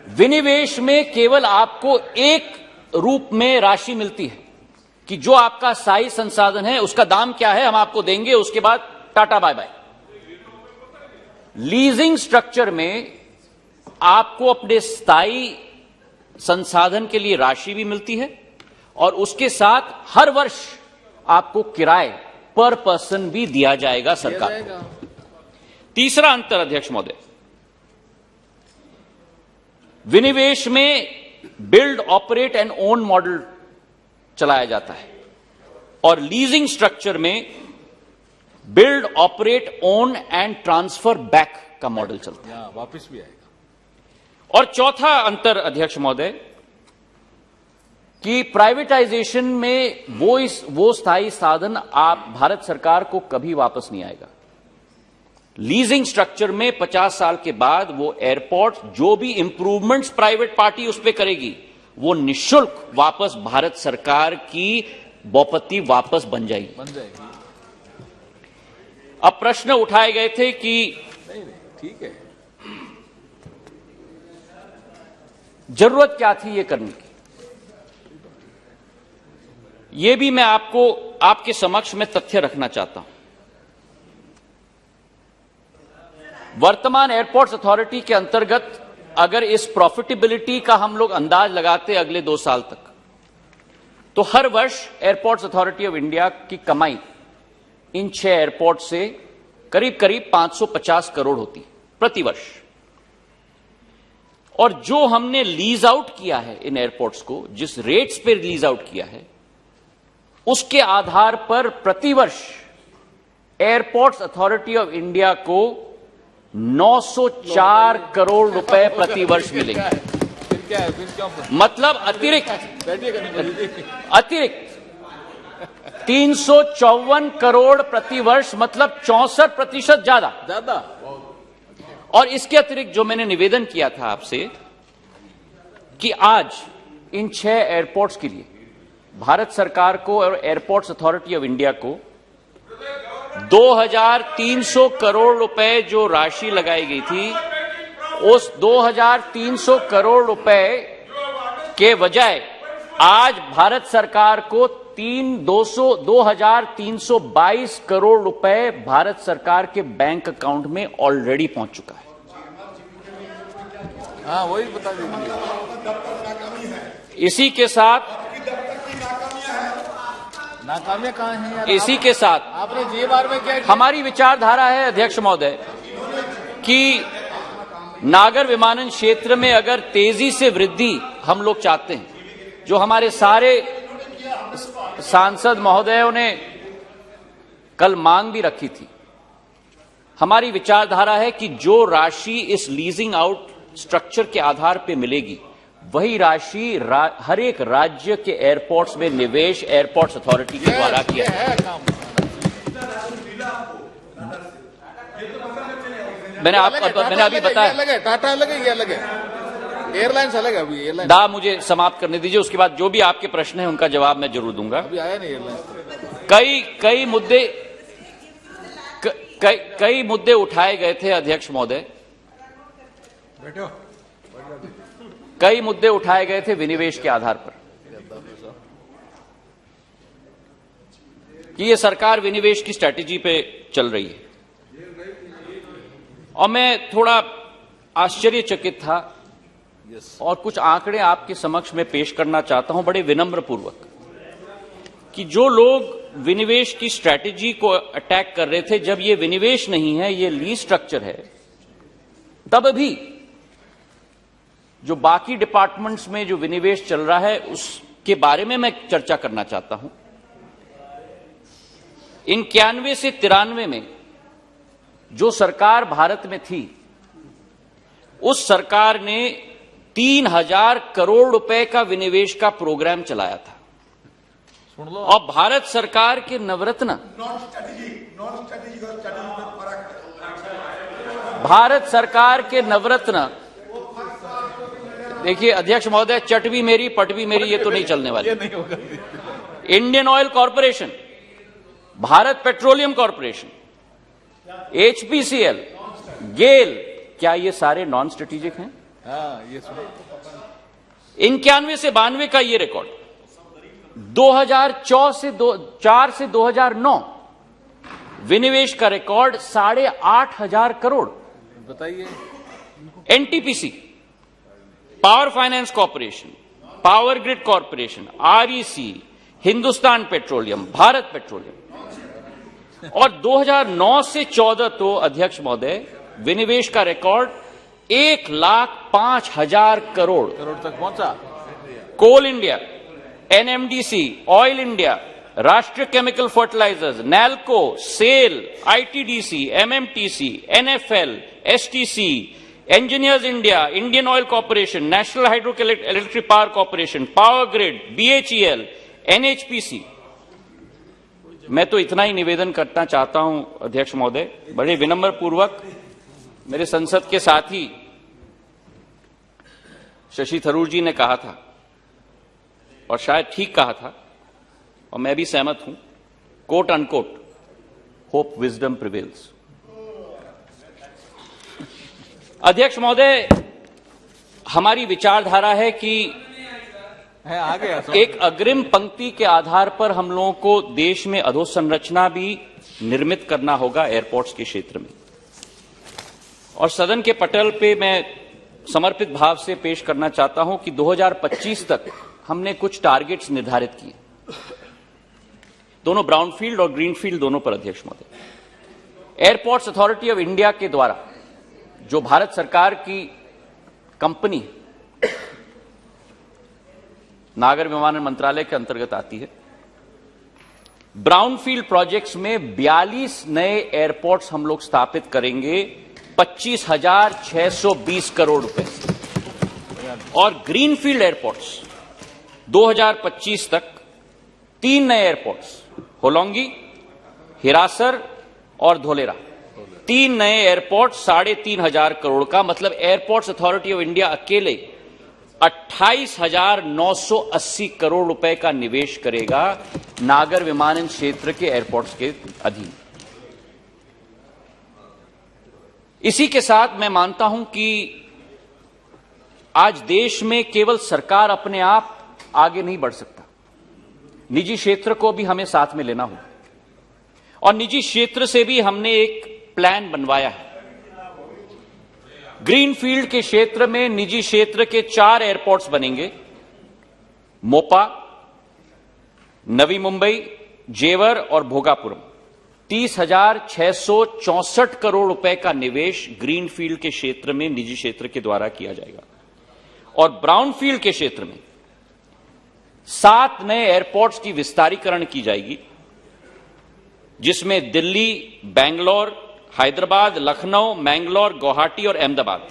विनिवेश में केवल आपको एक रूप में राशि मिलती है कि जो आपका स्थायी संसाधन है उसका दाम क्या है हम आपको देंगे, उसके बाद tata bye bye. Leasing structure में आपको अपने स्थायी संसाधन के लिए राशि भी मिलती है और उसके साथ हर वर्ष आपको किराए पर पर्सन भी दिया जाएगा सरकार को। तीसरा अंतर अध्यक्ष महोदय, विनिवेश में build operate and own model चलाया जाता है और लीजिंग स्ट्रक्चर में build operate own and transfer back का मॉडल चलता है, वापस भी आएगा। और चौथा अंतर अध्यक्ष महोदय कि प्राइवेटाइजेशन में वो स्थायी साधन आप भारत सरकार को कभी वापस नहीं आएगा। लीजिंग स्ट्रक्चर में 50 साल के बाद वो एयरपोर्ट जो भी इंप्रूवमेंट्स प्राइवेट पार्टी उस पर करेगी वो निःशुल्क वापस भारत सरकार की बौपत्ती वापस बन जाएगी। अब प्रश्न उठाए गए थे कि नहीं ठीक है, जरूरत क्या थी ये करने की। ये भी मैं आपको आपके समक्ष में तथ्य रखना चाहता हूं। वर्तमान एयरपोर्ट्स अथॉरिटी के अंतर्गत अगर इस प्रॉफिटेबिलिटी का हम लोग अंदाज लगाते अगले 2 साल तक, तो हर वर्ष एयरपोर्ट्स अथॉरिटी ऑफ इंडिया की कमाई इन 6 एयरपोर्ट से करीब करीब 550 करोड़ होती प्रति वर्ष। और जो हमने लीज आउट किया है इन एयरपोर्ट्स को, जिस रेट्स पे लीज आउट किया है, उसके आधार पर प्रतिवर्ष एयरपोर्ट्स अथॉरिटी ऑफ इंडिया को 904 करोड़ रुपए प्रतिवर्ष मिलेंगे। फिर क्या है, फिर क्यों? मतलब अतिरिक्त 354 करोड़ प्रतिवर्ष, मतलब 64% ज्यादा। और इसके अतिरिक्त जो मैंने निवेदन किया था आपसे कि आज इन 6 एयरपोर्ट्स के लिए भारत सरकार को और एयरपोर्ट्स अथॉरिटी ऑफ इंडिया को 2300 करोड़ रुपए जो राशि लगाई गई थी, उस 2300 करोड़ रुपए के बजाय आज भारत सरकार को 2322 करोड़ रुपए भारत सरकार के बैंक अकाउंट में ऑलरेडी पहुंच चुका है। हाँ वही बता दीजिए। इसी के साथ नाकामियां कहां हैं यार? इसी के साथ आपने जी बार में क्या किया? हमारी विचारधारा है अध्यक्ष महोदय कि नागर विमानन क्षेत्र में अगर तेजी से वृद्धि हम लोग चाहते हैं, जो हमारे सारे सांसद महोदयों ने कल मांग भी रखी थी, हमारी विचारधारा है कि जो राशि इस लीजिंग आउट स्ट्रक्चर के आधार पर मिलेगी वही राशि हर एक राज्य के एयरपोर्ट्स में निवेश एयरपोर्ट्स अथॉरिटी के द्वारा किया है। मैंने अभी बताया, टाटा अलग है, ये अलग है, एयरलाइंस अलग है। अभी एयरलाइन दा मुझे समाप्त करने दीजिए, उसके बाद जो भी आपके प्रश्न हैं उनका जवाब मैं जरूर दूंगा। अभी आया नहीं एयरलाइंस। कई मुद्दे उठाए गए थे अध्यक्ष महोदय, कई मुद्दे उठाए गए थे विनिवेश के आधार पर कि ये सरकार विनिवेश की स्ट्रैटेजी पे चल रही है, और मैं थोड़ा आश्चर्यचकित था और कुछ आंकड़े आपके समक्ष में पेश करना चाहता हूं बड़े विनम्र पूर्वक, कि जो लोग विनिवेश की स्ट्रैटेजी को अटैक कर रहे थे, जब ये विनिवेश नहीं है, ये लीज स्ट्रक्चर है, तब भी जो बाकी डिपार्टमेंट्स में जो विनिवेश चल रहा है उसके बारे में मैं चर्चा करना चाहता हूं। 91 से 93 में जो सरकार भारत में थी, उस सरकार ने 3000 करोड़ रुपए का विनिवेश का प्रोग्राम चलाया था। सुन लो। और भारत सरकार के नवरत्न, भारत सरकार के नवरत्न, देखिए अध्यक्ष महोदय, चट भी मेरी पट भी मेरी, ये तो नहीं चलने वाली। Indian oil corporation, Bharat petroleum corporation, HPCL, GAIL, क्या ये सारे नॉन स्ट्रेटेजिक हैं? हाँ, ये सुनो। 91 से 92 का ये रिकॉर्ड, 2004 से 2009 विनिवेश का रिकॉर्ड 8,500 करोड़। बताइए। NTPC, power finance corporation, Power grid corporation, REC, Hindustan petroleum, Bharat petroleum. और 2009 से 14 तो अध्यक्ष महोदय विनिवेश का रिकॉर्ड 1,05,000 करोड़ तक पहुंचा। Coal India, NMDC, Oil India, Rashtriya Chemical Fertilizers, NALCO, SAIL, ITDC, MMTC, NFL, STC, Engineers India, Indian oil Corporation, National Hydro Electric Power Corporation, Power Grid, BHEL, NHPC. मैं तो इतना ही निवेदन करना चाहता हूं अध्यक्ष महोदय, बड़े विनम्र पूर्वक, मेरे संसद के साथी शशि थरूर जी ने कहा था, और शायद ठीक कहा था, और मैं भी सहमत हूं, quote unquote, hope wisdom prevails. अध्यक्ष महोदय, हमारी विचारधारा है कि आ गया एक अग्रिम पंक्ति के आधार पर हम लोगों को देश में अधोसंरचना भी निर्मित करना होगा एयरपोर्ट्स के क्षेत्र में। और सदन के पटल पे मैं समर्पित भाव से पेश करना चाहता हूं कि 2025 तक हमने कुछ टारगेट्स निर्धारित किए, दोनों ब्राउनफील्ड और ग्रीनफील्ड दोनों पर अध्यक्ष महोदय। एयरपोर्ट्स अथॉरिटी ऑफ इंडिया के द्वारा, जो भारत सरकार की कंपनी नागर विमानन मंत्रालय के अंतर्गत आती है, ब्राउनफील्ड प्रोजेक्ट्स में 42 नए एयरपोर्ट्स हम लोग स्थापित करेंगे 25,620 करोड़ रुपए से। और ग्रीनफील्ड एयरपोर्ट्स 2025 तक 3 नए एयरपोर्ट्स, होलोंगी, हिरासर और धोलेरा, 3 नए एयरपोर्ट 3,500 करोड़ का, मतलब एयरपोर्ट्स अथॉरिटी ऑफ इंडिया अकेले 28,980 करोड़ रुपए का निवेश करेगा नागर विमानन क्षेत्र के एयरपोर्ट्स के अधीन। इसी के साथ मैं मानता हूं कि आज देश में केवल सरकार अपने आप आगे नहीं बढ़ सकता, निजी क्षेत्र को भी हमें साथ में लेना होगा। और निजी क्षेत्र से भी हमने एक प्लान बनवाया है। ग्रीनफील्ड के क्षेत्र में निजी क्षेत्र के 4 एयरपोर्ट्स बनेंगे, मोपा, नवी मुंबई, जेवर और भोगापुरम। 30,664 करोड़ रुपए का निवेश ग्रीनफील्ड के क्षेत्र में निजी क्षेत्र के द्वारा किया जाएगा। और ब्राउनफील्ड के क्षेत्र में 7 नए एयरपोर्ट्स की विस्तारीकरण की जाएगी, जिसमें दिल्ली, बेंगलोर, हैदराबाद, लखनऊ, मैंगलोर, गुवाहाटी और अहमदाबाद,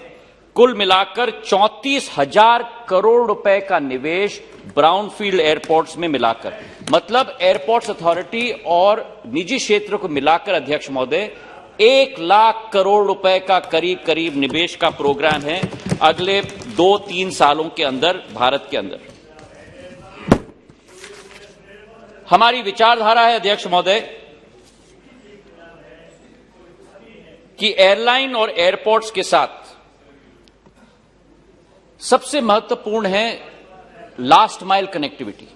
कुल मिलाकर 34,000 करोड़ रुपए का निवेश ब्राउनफील्ड एयरपोर्ट्स में मिलाकर, मतलब एयरपोर्ट्स अथॉरिटी और निजी क्षेत्र को मिलाकर अध्यक्ष महोदय 1 लाख करोड़ रुपए का करीब करीब निवेश का प्रोग्राम है अगले 2-3 सालों के अंदर भारत के अंदर। हमारी विचारधारा है अध्यक्ष महोदय कि एयरलाइन और एयरपोर्ट्स के साथ सबसे महत्वपूर्ण है last mile connectivity,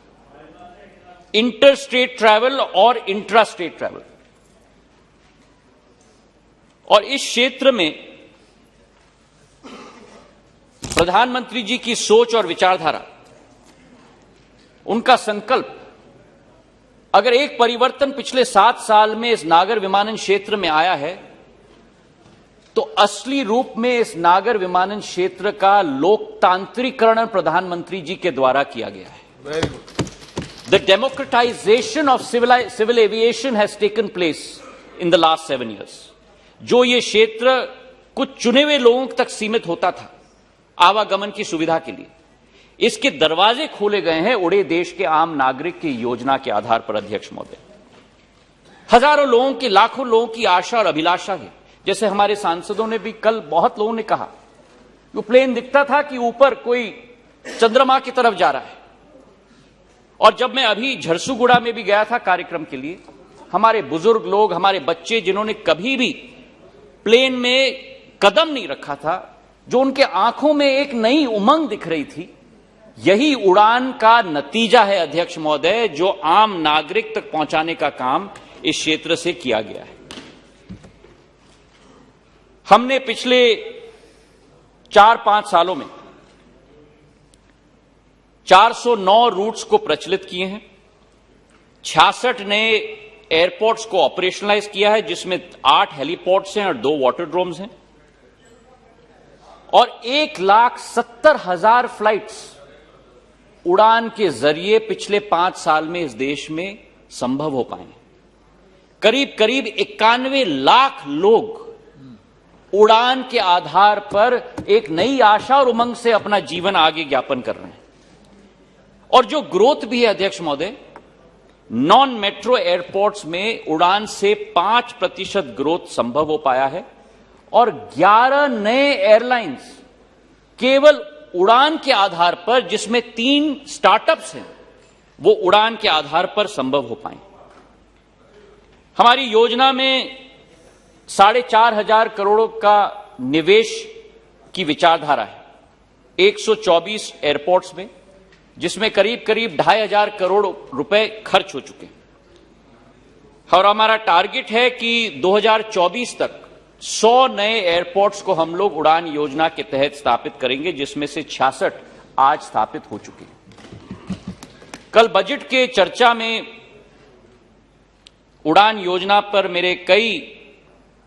inter state travel और इंट्रा स्टेट ट्रैवल। और इस क्षेत्र में प्रधानमंत्री जी की सोच और विचारधारा, उनका संकल्प, अगर एक परिवर्तन पिछले 7 साल में इस नागर विमानन क्षेत्र में आया है तो असली रूप में इस नागर विमानन क्षेत्र का लोकतांत्रिकरण प्रधानमंत्री जी के द्वारा किया गया है। The democratization of civil aviation has taken place in the last 7 years. जो ये क्षेत्र कुछ चुने हुए लोगों तक सीमित होता था आवागमन की सुविधा के लिए, इसके दरवाजे खोले गए हैं उड़े देश के आम नागरिक की योजना के आधार पर। अध्यक्ष महोदय, हजारों लोगों की, लाखों लोगों की आशा और अभिलाषा है। जैसे हमारे सांसदों ने भी कल, बहुत लोगों ने कहा, वो प्लेन दिखता था कि ऊपर कोई चंद्रमा की तरफ जा रहा है। और जब मैं अभी झरसुगुड़ा में भी गया था कार्यक्रम के लिए, हमारे बुजुर्ग लोग, हमारे बच्चे जिन्होंने कभी भी प्लेन में कदम नहीं रखा था, जो उनके आंखों में एक नई उमंग दिख रही थी, यही उड़ान का नतीजा है अध्यक्ष महोदय, जो आम नागरिक तक पहुंचाने का काम इस क्षेत्र से किया गया है। हमने पिछले 4-5 सालों में 409 रूट्स को प्रचलित किए हैं, 66 नए एयरपोर्ट्स को ऑपरेशनलाइज किया है, जिसमें 8 हेलीपोर्ट्स हैं और 2 वाटरड्रोम्स हैं, और 1,70,000 फ्लाइट्स उड़ान के जरिए पिछले 5 साल में इस देश में संभव हो पाए। करीब करीब 91 लाख लोग उड़ान के आधार पर एक नई आशा और उमंग से अपना जीवन आगे ज्ञापन कर रहे हैं। और जो ग्रोथ भी है अध्यक्ष महोदय, नॉन मेट्रो एयरपोर्ट्स में उड़ान से 5% ग्रोथ संभव हो पाया है, और 11 नए एयरलाइंस केवल उड़ान के आधार पर, जिसमें 3 स्टार्टअप्स हैं, वो उड़ान के आधार पर संभव हो पाए। हमारी योजना में 4,500 करोड़ का निवेश की विचारधारा है 124 एयरपोर्ट्स में, जिसमें करीब करीब 2,500 करोड़ रुपए खर्च हो चुके हैं। और हमारा टारगेट है कि 2024 तक 100 नए एयरपोर्ट्स को हम लोग उड़ान योजना के तहत स्थापित करेंगे, जिसमें से 66 आज स्थापित हो चुके हैं। कल बजट के चर्चा में उड़ान योजना पर मेरे कई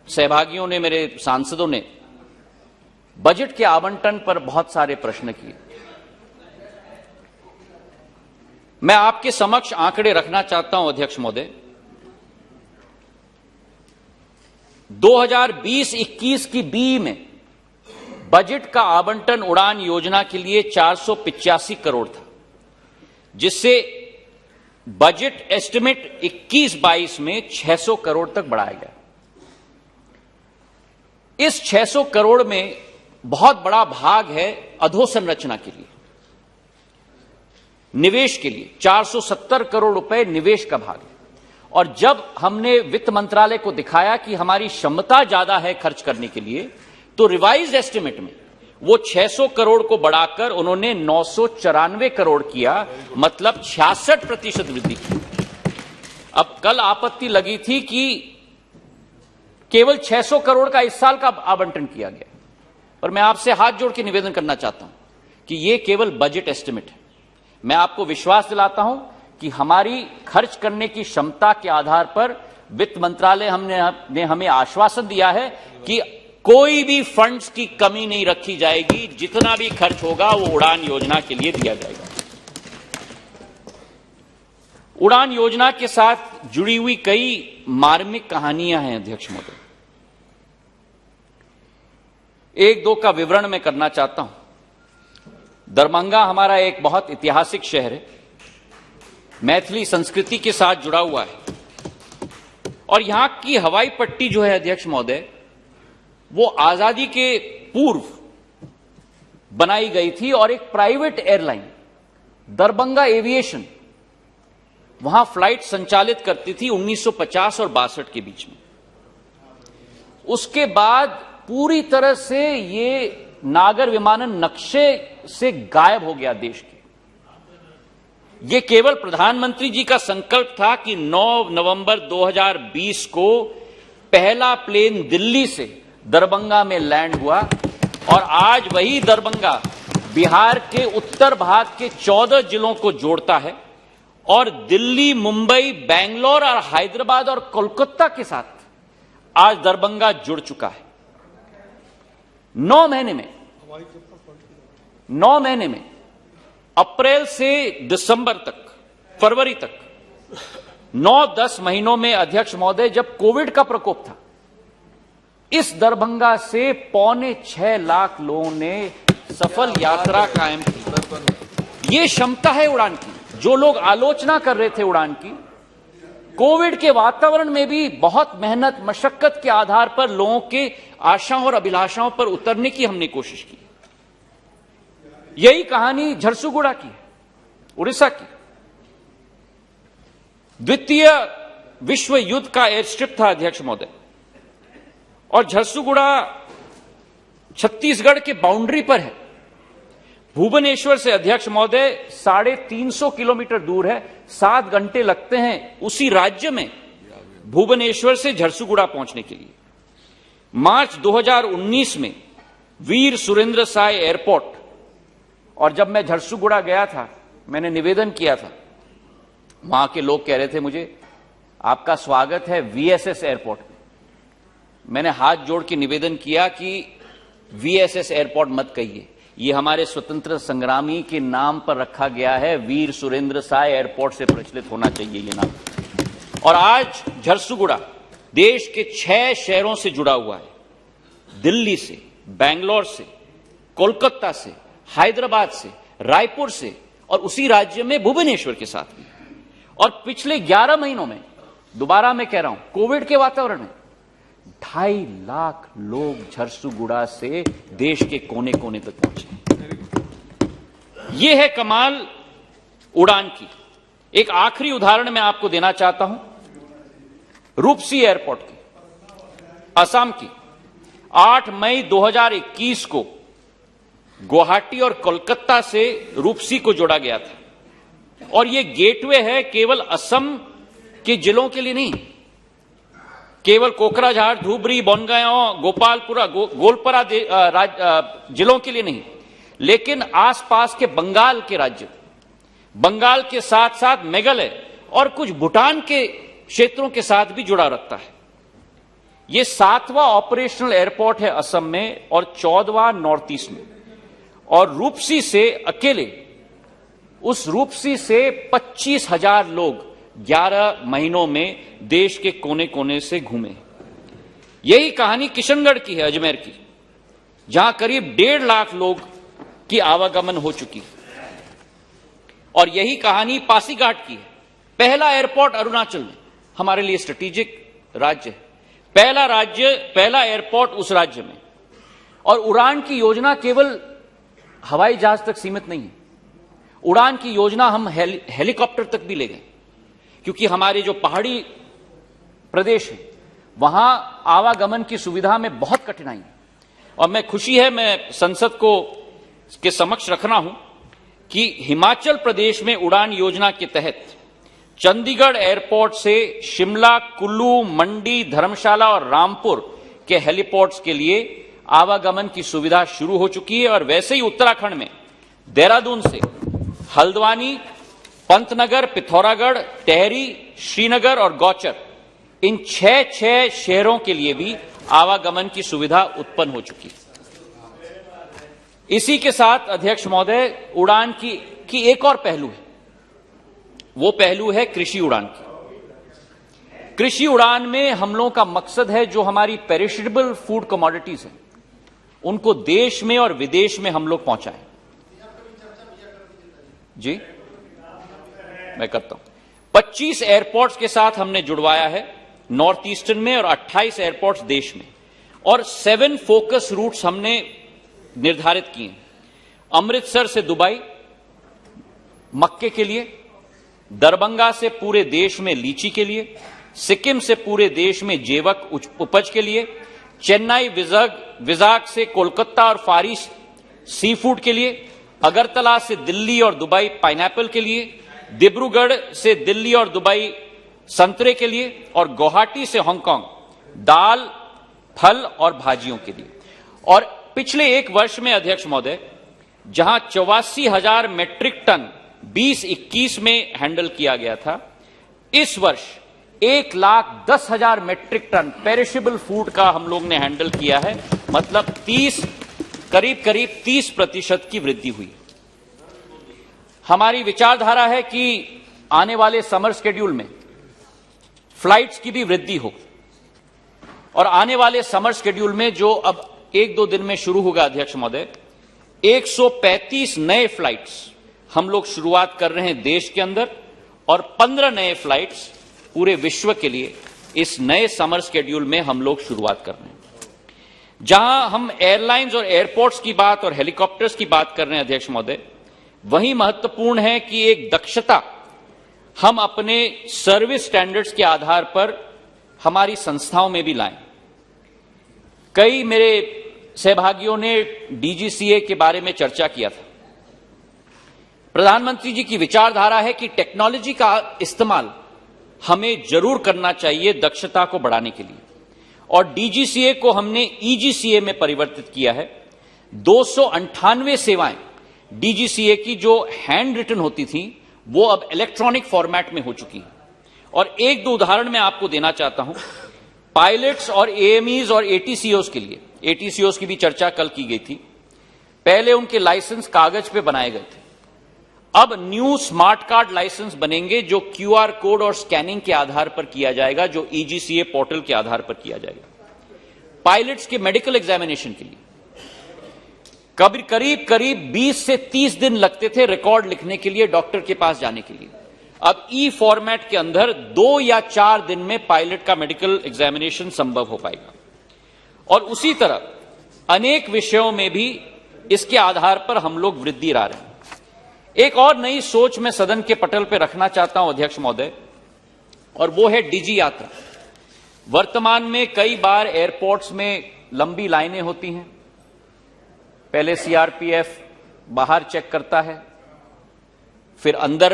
सहभागियों ने, मेरे सांसदों ने बजट के आवंटन पर बहुत सारे प्रश्न किए। मैं आपके समक्ष आंकड़े रखना चाहता हूं अध्यक्ष महोदय। 2020-21 की बी में बजट का आवंटन उड़ान योजना के लिए 485 करोड़ था, जिससे बजट एस्टिमेट 21-22 में 600 करोड़ तक बढ़ाया गया। इस 600 करोड़ में बहुत बड़ा भाग है अधोसंरचना के लिए, निवेश के लिए 470 करोड़ रुपए निवेश का भाग है। और जब हमने वित्त मंत्रालय को दिखाया कि हमारी क्षमता ज्यादा है खर्च करने के लिए, तो रिवाइज एस्टिमेट में वो 600 करोड़ को बढ़ाकर उन्होंने 994 करोड़ किया, मतलब 66% वृद्धि की। अब कल आपत्ति लगी थी कि केवल 600 करोड़ का इस साल का आवंटन किया गया, पर मैं आपसे हाथ जोड़ के निवेदन करना चाहता हूं कि यह केवल बजट एस्टिमेट है। मैं आपको विश्वास दिलाता हूं कि हमारी खर्च करने की क्षमता के आधार पर वित्त मंत्रालय ने हमें आश्वासन दिया है कि कोई भी फंड्स की कमी नहीं रखी जाएगी, जितना भी खर्च होगा वो उड़ान योजना के लिए दिया जाएगा। उड़ान योजना के साथ जुड़ी हुई कई मार्मिक कहानियां हैं अध्यक्ष महोदय। 1-2 का विवरण मैं करना चाहता हूं। दरभंगा हमारा एक बहुत ऐतिहासिक शहर है, मैथिली संस्कृति के साथ जुड़ा हुआ है, और यहां की हवाई पट्टी जो है अध्यक्ष महोदय, वो आजादी के पूर्व बनाई गई थी, और एक प्राइवेट एयरलाइन दरभंगा एविएशन वहां फ्लाइट संचालित करती थी 1950 और 62 के बीच में। उसके बाद पूरी तरह से ये नागर विमानन नक्शे से गायब हो गया देश के। ये केवल प्रधानमंत्री जी का संकल्प था कि 9 नवंबर 2020 को पहला प्लेन दिल्ली से दरभंगा में लैंड हुआ, और आज वही दरभंगा बिहार के उत्तर भाग के 14 जिलों को जोड़ता है, और दिल्ली, मुंबई, बेंगलोर और हैदराबाद और कोलकाता के साथ आज दरभंगा जुड़ चुका है। 9 महीने में अप्रैल से दिसंबर तक फरवरी तक 9-10 महीनों में अध्यक्ष महोदय, जब कोविड का प्रकोप था, इस दरभंगा से 6.25 लाख लोगों ने सफल यात्रा कायम की। ये क्षमता है उड़ान की। जो लोग आलोचना कर रहे थे उड़ान की, कोविड के वातावरण में भी बहुत मेहनत मशक्कत के आधार पर लोगों के आशाओं और अभिलाषाओं पर उतरने की हमने कोशिश की। यही कहानी झरसुगुड़ा की है, उड़ीसा की। द्वितीय विश्व युद्ध का एयर स्ट्रिप था अध्यक्ष महोदय, और झरसुगुड़ा छत्तीसगढ़ के बाउंड्री पर है। भुवनेश्वर से अध्यक्ष महोदय 350 किलोमीटर दूर है, 7 घंटे लगते हैं उसी राज्य में भुवनेश्वर से झरसुगुड़ा पहुंचने के लिए। मार्च 2019 में वीर सुरेंद्र साय एयरपोर्ट, और जब मैं झरसुगुड़ा गया था, मैंने निवेदन किया था, वहां के लोग कह रहे थे मुझे, आपका स्वागत है वीएसएस एयरपोर्ट में। मैंने हाथ जोड़ के निवेदन किया कि वीएसएस एयरपोर्ट मत कहिए, ये हमारे स्वतंत्र संग्रामी के नाम पर रखा गया है, वीर सुरेंद्र साय एयरपोर्ट से प्रचलित होना चाहिए ये नाम। और आज झरसुगुड़ा देश के 6 शहरों से जुड़ा हुआ है, दिल्ली से, बेंगलोर से, कोलकाता से, हैदराबाद से, रायपुर से, और उसी राज्य में भुवनेश्वर के साथ भी। और पिछले 11 महीनों में, दोबारा मैं कह रहा हूं, कोविड के वातावरण में 2.5 लाख लोग झरसुगुड़ा से देश के कोने कोने तक पहुंचे। यह है कमाल उड़ान की। एक आखिरी उदाहरण मैं आपको देना चाहता हूं, रूपसी एयरपोर्ट की, असम की। 8 मई 2021 को गुवाहाटी और कोलकाता से रूपसी को जोड़ा गया था, और यह गेटवे है केवल असम के जिलों के लिए नहीं, केवल कोकराझार, धुबरी, बोनगांव, गोपालपुरा, गोलपरा जिलों के लिए नहीं, लेकिन आसपास के बंगाल के राज्य, बंगाल के साथ साथ मेघालय और कुछ भूटान के क्षेत्रों के साथ भी जुड़ा रखता है। यह 7वां ऑपरेशनल एयरपोर्ट है असम में और 14वां नॉर्थ ईस्ट में। और रूपसी से अकेले, उस रूपसी से 25,000 लोग 11 महीनों में देश के कोने कोने से घूमे। यही कहानी किशनगढ़ की है, अजमेर की, जहां करीब 1.5 लाख लोग की आवागमन हो चुकी है। और यही कहानी पासीघाट की है। पहला एयरपोर्ट अरुणाचल में, हमारे लिए स्ट्रेटेजिक राज्य है, पहला एयरपोर्ट उस राज्य में। और उड़ान की योजना केवल हवाई जहाज तक सीमित नहीं है, उड़ान की योजना हम हेलीकॉप्टर तक भी ले गए, क्योंकि हमारे जो पहाड़ी प्रदेश है वहां आवागमन की सुविधा में बहुत कठिनाई है। और मैं खुशी है, मैं संसद को के समक्ष रख रहा हूं कि हिमाचल प्रदेश में उड़ान योजना के तहत चंडीगढ़ एयरपोर्ट से शिमला, कुल्लू, मंडी, धर्मशाला और रामपुर के हेलीपोर्ट्स के लिए आवागमन की सुविधा शुरू हो चुकी है। और वैसे ही उत्तराखंड में देहरादून से हल्द्वानी, पंतनगर, पिथौरागढ़, टेहरी, श्रीनगर और गौचर, इन 6 शहरों के लिए भी आवागमन की सुविधा उत्पन्न हो चुकी है। इसी के साथ अध्यक्ष महोदय, उड़ान की एक और पहलू है, वो पहलू है कृषि उड़ान की। कृषि उड़ान में हम लोगों का मकसद है जो हमारी पेरिशेबल फूड कमोडिटीज हैं उनको देश में और विदेश में हम लोग पहुंचाएं। जी मैं करता हूं। 25 एयरपोर्ट्स के साथ हमने जुड़वाया है नॉर्थ ईस्टर्न में और 28 एयरपोर्ट्स देश में, और 7 फोकस रूट्स हमने निर्धारित किए हैं। अमृतसर से दुबई मक्के के लिए, दरभंगा से पूरे देश में लीची के लिए, सिक्किम से पूरे देश में जेवक उपज के लिए, चेन्नई विजाग से कोलकाता और फारी सी फूड के लिए, अगरतला से दिल्ली और दुबई पाइनएप्पल के लिए, डिब्रूगढ़ से दिल्ली और दुबई संतरे के लिए, और गुवाहाटी से हांगकांग दाल, फल और भाजियों के लिए। और पिछले 1 वर्ष में अध्यक्ष महोदय, जहां 84,000 मेट्रिक टन 2021 में हैंडल किया गया था, इस वर्ष 1,10,000 मेट्रिक टन पेरिशेबल फूड का हम लोग ने हैंडल किया है। मतलब करीब 30% की वृद्धि हुई। हमारी विचारधारा है कि आने वाले समर शेड्यूल में फ्लाइट्स की भी वृद्धि हो और आने वाले समर शेड्यूल में जो अब 1-2 दिन में शुरू होगा अध्यक्ष महोदय, 135 नए फ्लाइट्स हम लोग शुरुआत कर रहे हैं देश के अंदर और 15 नए फ्लाइट्स पूरे विश्व के लिए इस नए समर शेड्यूल में हम लोग शुरुआत कर रहे हैं। जहां हम एयरलाइंस और एयरपोर्ट्स की बात और हेलीकॉप्टर्स की बात कर रहे हैं अध्यक्ष महोदय, वही महत्वपूर्ण है कि एक दक्षता हम अपने सर्विस स्टैंडर्ड्स के आधार पर हमारी संस्थाओं में भी लाएं। कई मेरे सहभागियों ने डीजीसीए के बारे में चर्चा किया था। प्रधानमंत्री जी की विचारधारा है कि टेक्नोलॉजी का इस्तेमाल हमें जरूर करना चाहिए दक्षता को बढ़ाने के लिए, और डीजीसीए को हमने ईजीसीए में परिवर्तित किया है। 298 सेवाएं डीजीसीए की जो हैंड रिटन होती थी वो अब इलेक्ट्रॉनिक फॉर्मेट में हो चुकी हैं। और 1-2 उदाहरण मैं आपको देना चाहता हूं। पायलट्स और एएमईज और एटीसीओज के लिए, एटीसीओज की भी चर्चा कल की गई थी। पहले उनके लाइसेंस कागज पे बनाए गए थे, अब न्यू स्मार्ट कार्ड लाइसेंस बनेंगे जो क्यूआर कोड और स्कैनिंग के आधार पर किया जाएगा, जो ईजीसीए पोर्टल के आधार पर किया जाएगा। पायलट्स के मेडिकल एग्जामिनेशन के लिए करीब 20 से 30 दिन लगते थे रिकॉर्ड लिखने के लिए, डॉक्टर के पास जाने के लिए। अब ई फॉर्मेट के अंदर 2 या 4 दिन में पायलट का मेडिकल एग्जामिनेशन संभव हो पाएगा। और उसी तरह अनेक विषयों में भी इसके आधार पर हम लोग वृद्धि ला रहे हैं। एक और नई सोच मैं सदन के पटल पर रखना चाहता हूं अध्यक्ष महोदय, और वो है डिजी यात्रा। वर्तमान में कई बार एयरपोर्ट्स में लंबी लाइनें होती हैं। पहले सीआरपीएफ बाहर चेक करता है, फिर अंदर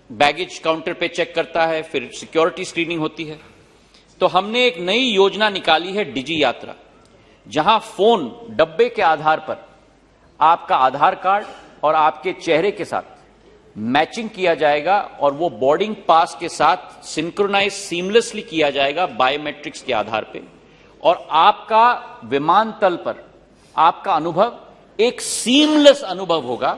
बैगेज काउंटर पे चेक करता है, फिर सिक्योरिटी स्क्रीनिंग होती है। तो हमने एक नई योजना निकाली है डिजी यात्रा, जहां फोन डब्बे के आधार पर आपका आधार कार्ड और आपके चेहरे के साथ मैचिंग किया जाएगा और वो बोर्डिंग पास के साथ सिंक्रोनाइज सीमलेसली किया जाएगा बायोमेट्रिक्स के आधार पे, और आपका विमानतल पर आपका अनुभव एक सीमलेस अनुभव होगा।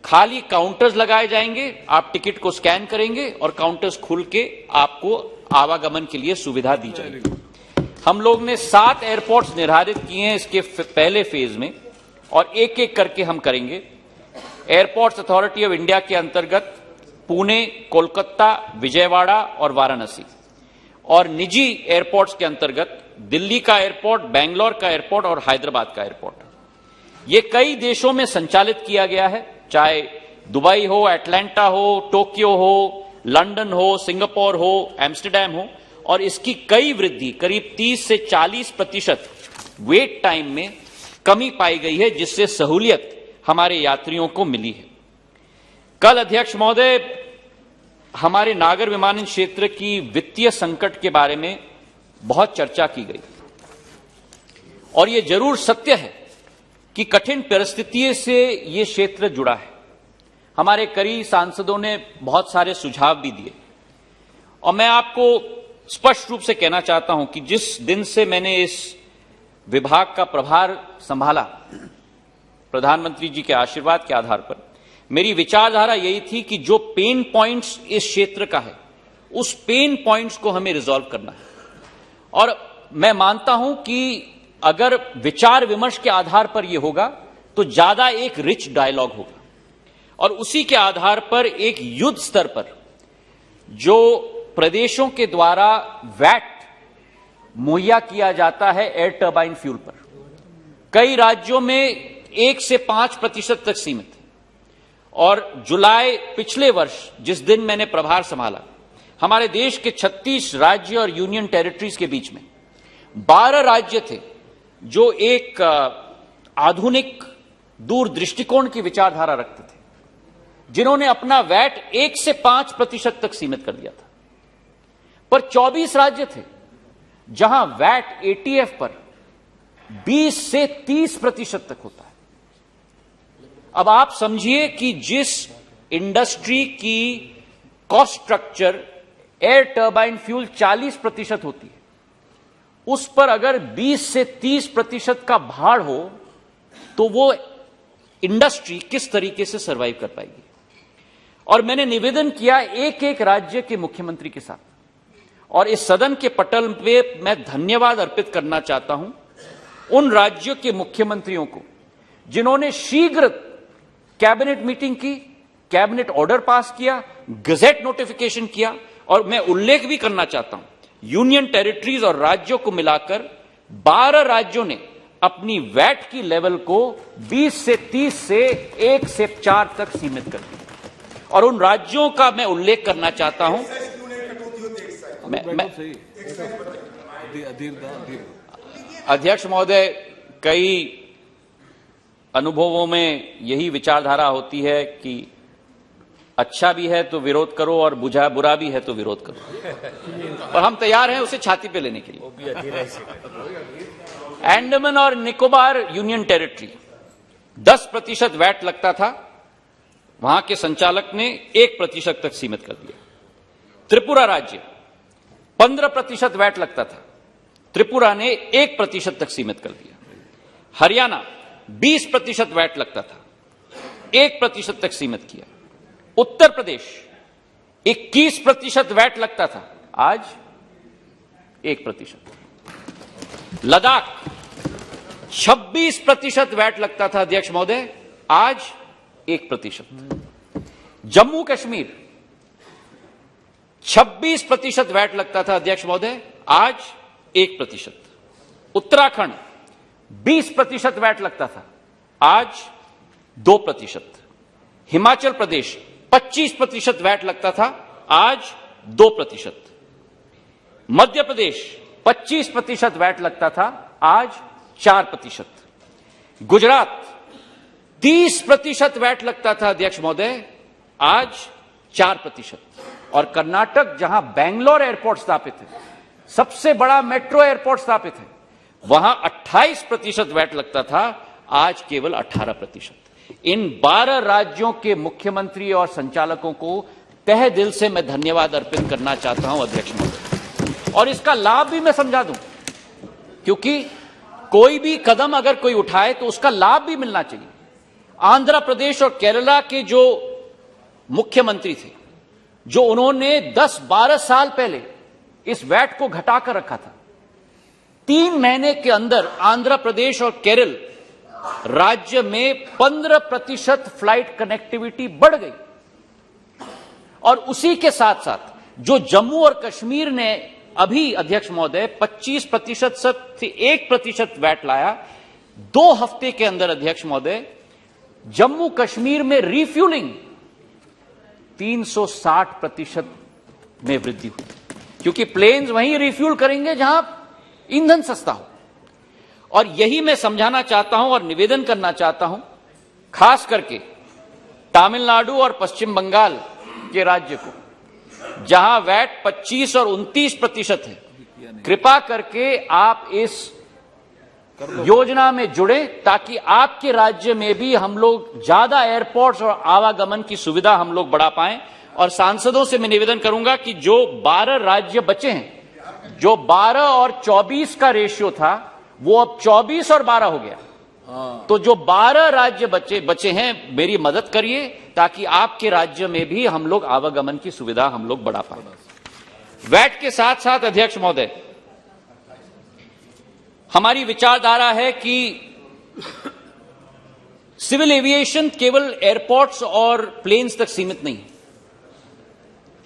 खाली काउंटर्स लगाए जाएंगे, आप टिकट को स्कैन करेंगे और काउंटर्स खुल के आपको आवागमन के लिए सुविधा दी जाएगी। हम लोग ने 7 एयरपोर्ट्स निर्धारित किए हैं इसके पहले फेज में, और एक एक करके हम करेंगे। एयरपोर्ट्स अथॉरिटी ऑफ इंडिया के अंतर्गत पुणे, कोलकाता, विजयवाड़ा और वाराणसी, और निजी एयरपोर्ट्स के अंतर्गत दिल्ली का एयरपोर्ट, बेंगलोर का एयरपोर्ट और हैदराबाद का एयरपोर्ट। ये कई देशों में संचालित किया गया है, चाहे दुबई हो, एटलांटा हो, टोक्यो हो, लंदन हो, सिंगापुर हो, एम्स्टरडैम हो, और इसकी कई वृद्धि करीब 30 से 40% वेट टाइम में कमी पाई गई है, जिससे सहूलियत हमारे यात्रियों को मिली है। कल अध्यक्ष महोदय हमारे नागर विमानन क्षेत्र की वित्तीय संकट के बारे में बहुत चर्चा की गई, और यह जरूर सत्य है कि कठिन परिस्थितियों से यह क्षेत्र जुड़ा है। हमारे कई सांसदों ने बहुत सारे सुझाव भी दिए, और मैं आपको स्पष्ट रूप से कहना चाहता हूं कि जिस दिन से मैंने इस विभाग का प्रभार संभाला, प्रधानमंत्री जी के आशीर्वाद के आधार पर, मेरी विचारधारा यही थी कि जो पेन पॉइंट्स इस क्षेत्र का है, उस पेन पॉइंट्स को हमें रिजॉल्व करना है। और मैं मानता हूं कि अगर विचार विमर्श के आधार पर यह होगा तो ज्यादा एक रिच डायलॉग होगा, और उसी के आधार पर एक युद्ध स्तर पर जो प्रदेशों के द्वारा वैट मुहैया किया जाता है एयर टर्बाइन फ्यूल पर, कई राज्यों में 1 से 5% तक सीमित है। और जुलाई पिछले वर्ष जिस दिन मैंने प्रभार संभाला, हमारे देश के 36 राज्य और यूनियन टेरिटरीज के बीच में 12 राज्य थे जो एक आधुनिक दूर दृष्टिकोण की विचारधारा रखते थे, जिन्होंने अपना वैट 1 से 5% तक सीमित कर दिया था। पर 24 राज्य थे जहां वैट एटीएफ पर 20 से 30% तक होता है। अब आप समझिए कि जिस इंडस्ट्री की cost structure air turbine fuel 40% होती है, उस पर अगर 20 से 30% का भार हो तो वो इंडस्ट्री किस तरीके से सरवाइव कर पाएगी। और मैंने निवेदन किया एक एक राज्य के मुख्यमंत्री के साथ, और इस सदन के पटल पे मैं धन्यवाद अर्पित करना चाहता हूं उन राज्यों के मुख्यमंत्रियों को जिन्होंने शीघ्र कैबिनेट मीटिंग की, कैबिनेट ऑर्डर पास किया, गजेट नोटिफिकेशन किया। और मैं उल्लेख भी करना चाहता हूं, यूनियन टेरिटरीज और राज्यों को मिलाकर 12 राज्यों ने अपनी वैट की लेवल को 20 से 30 से 1 से 4 तक सीमित कर दिया। और उन राज्यों का मैं उल्लेख करना चाहता हूं, अध्यक्ष महोदय, कई अनुभवों में यही विचारधारा होती है कि अच्छा भी है तो विरोध करो और बुरा भी है तो विरोध करो, और हम तैयार हैं उसे छाती पे लेने के लिए। अंडमान और निकोबार यूनियन टेरिटरी 10% वैट लगता था, वहां के संचालक ने 1% तक सीमित कर दिया। त्रिपुरा राज्य 15% वैट लगता था, त्रिपुरा ने 1% तक सीमित कर दिया। हरियाणा 20% वैट लगता था, 1% तक सीमित किया। उत्तर प्रदेश 21% वैट लगता था, आज 1%। लद्दाख 26% वैट लगता था अध्यक्ष महोदय, आज 1%। जम्मू कश्मीर 26% वैट लगता था अध्यक्ष महोदय, आज 1%। उत्तराखंड 20% वैट लगता था, आज 2%। हिमाचल प्रदेश 25% वैट लगता था, आज 2%। मध्य प्रदेश 25% वैट लगता था, आज 4%। गुजरात 30% वैट लगता था अध्यक्ष महोदय, आज 4%। और कर्नाटक, जहां बेंगलोर एयरपोर्ट स्थापित है, सबसे बड़ा मेट्रो एयरपोर्ट स्थापित है, वहां 28% वैट लगता था, आज केवल 18%। इन 12 राज्यों के मुख्यमंत्री और संचालकों को तहे दिल से मैं धन्यवाद अर्पित करना चाहता हूं अध्यक्ष महोदय। और इसका लाभ भी मैं समझा दूं, क्योंकि कोई भी कदम अगर कोई उठाए तो उसका लाभ भी मिलना चाहिए। आंध्र प्रदेश और केरला के जो मुख्यमंत्री थे, जो उन्होंने 10-12 साल पहले इस वैट को घटाकर रखा था, 3 महीने के अंदर आंध्र प्रदेश और केरल राज्य में 15% फ्लाइट कनेक्टिविटी बढ़ गई। और उसी के साथ साथ जो जम्मू और कश्मीर ने अभी अध्यक्ष महोदय 25% से 1% वैट लाया, 2 हफ्ते के अंदर अध्यक्ष महोदय जम्मू कश्मीर में रिफ्यूलिंग 360% में वृद्धि हुई, क्योंकि प्लेन्स वहीं रिफ्यूल करेंगे जहां ईंधन सस्ता हो। और यही मैं समझाना चाहता हूं और निवेदन करना चाहता हूं, खास करके तमिलनाडु और पश्चिम बंगाल के राज्य को, जहां वैट 25 और 29% है। कृपा करके आप इस योजना में जुड़े, ताकि आपके राज्य में भी हम लोग ज्यादा एयरपोर्ट्स और आवागमन की सुविधा हम लोग बढ़ा पाएं। और सांसदों से मैं निवेदन करूंगा कि जो 12 राज्य बचे हैं, जो 12 और 24 का रेशियो था, वो अब 24 और 12 हो गया। तो जो 12 राज्य बचे हैं, मेरी मदद करिए ताकि आपके राज्य में भी हम लोग आवागमन की सुविधा हम लोग बढ़ा पाए। वैट के साथ साथ अध्यक्ष महोदय, हमारी विचारधारा है कि सिविल एविएशन केवल एयरपोर्ट्स और प्लेन्स तक सीमित नहीं है,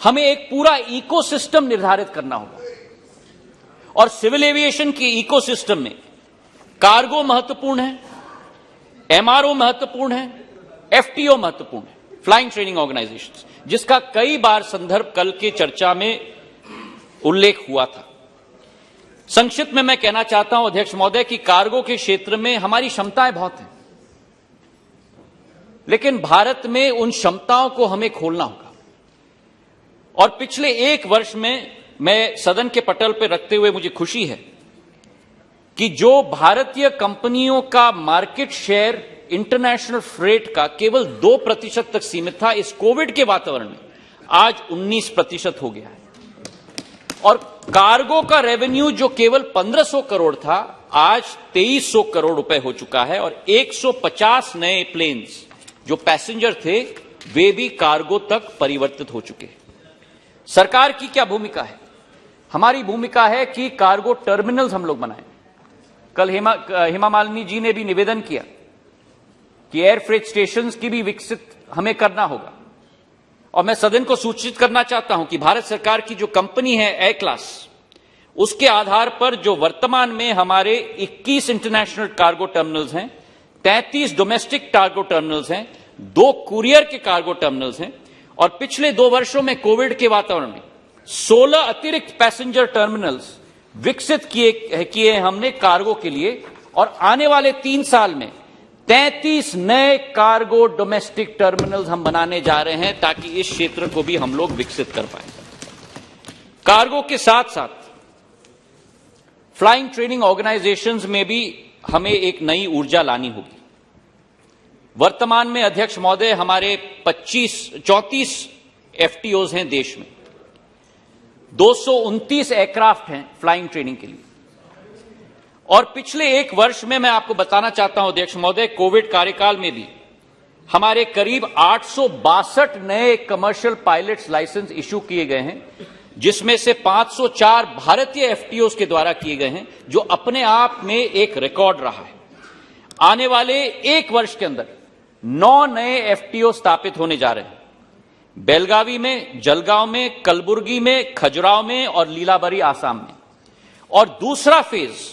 हमें एक पूरा इकोसिस्टम निर्धारित करना होगा। और सिविल एविएशन के इकोसिस्टम में कार्गो महत्वपूर्ण है, एमआरओ महत्वपूर्ण है, एफटीओ महत्वपूर्ण है, फ्लाइंग ट्रेनिंग ऑर्गेनाइजेशंस, जिसका कई बार संदर्भ कल के चर्चा में उल्लेख हुआ था। संक्षिप्त में मैं कहना चाहता हूं अध्यक्ष महोदय कि कार्गो के क्षेत्र में हमारी क्षमताएं बहुत हैं, लेकिन भारत में उन क्षमताओं को हमें खोलना होगा। और पिछले 1 वर्ष में मैं सदन के पटल पर रखते हुए मुझे खुशी है कि जो भारतीय कंपनियों का मार्केट शेयर इंटरनेशनल फ्रेट का केवल 2% तक सीमित था, इस कोविड के वातावरण में आज 19% हो गया है। और कार्गो का रेवेन्यू जो केवल 1500 करोड़ था, आज 2300 करोड़ रुपए हो चुका है। और 150 नए प्लेन्स जो पैसेंजर थे, वे भी कार्गो तक परिवर्तित हो चुके हैं। सरकार की क्या भूमिका है? हमारी भूमिका है कि कार्गो टर्मिनल्स हम लोग बनाएं। कल हेमा मालिनी जी ने भी निवेदन किया कि एयर फ्रेट स्टेशंस की भी विकसित हमें करना होगा। और मैं सदन को सूचित करना चाहता हूं कि भारत सरकार की जो कंपनी है एयर क्लास, उसके आधार पर जो वर्तमान में हमारे 21 इंटरनेशनल कार्गो टर्मिनल्स हैं, 33 डोमेस्टिक कार्गो टर्मिनल्स हैं, 2 कुरियर के कार्गो टर्मिनल्स हैं और पिछले 2 वर्षों में कोविड के वातावरण में 16 अतिरिक्त पैसेंजर टर्मिनल्स विकसित किए हमने कार्गो के लिए। और आने वाले 3 साल में 33 नए कार्गो डोमेस्टिक टर्मिनल्स हम बनाने जा रहे हैं ताकि इस क्षेत्र को भी हम लोग विकसित कर पाए। कार्गो के साथ साथ फ्लाइंग ट्रेनिंग ऑर्गेनाइजेशंस में भी हमें एक नई ऊर्जा लानी होगी। वर्तमान में अध्यक्ष महोदय हमारे 34 एफटीओज हैं देश में, 229 एयरक्राफ्ट हैं फ्लाइंग ट्रेनिंग के लिए। और पिछले 1 वर्ष में मैं आपको बताना चाहता हूं अध्यक्ष महोदय, कोविड कार्यकाल में भी हमारे करीब 862 नए कमर्शियल पायलट्स लाइसेंस इश्यू किए गए हैं, जिसमें से 504 भारतीय एफटीओज के द्वारा किए गए हैं, जो अपने आप में एक रिकॉर्ड रहा है। आने वाले 1 वर्ष के अंदर 9 नए एफटीओ स्थापित होने जा रहे हैं, बेलगावी में, जलगांव में, कलबुर्गी में, खजुराहो में और लीलाबारी आसाम में। और दूसरा फेज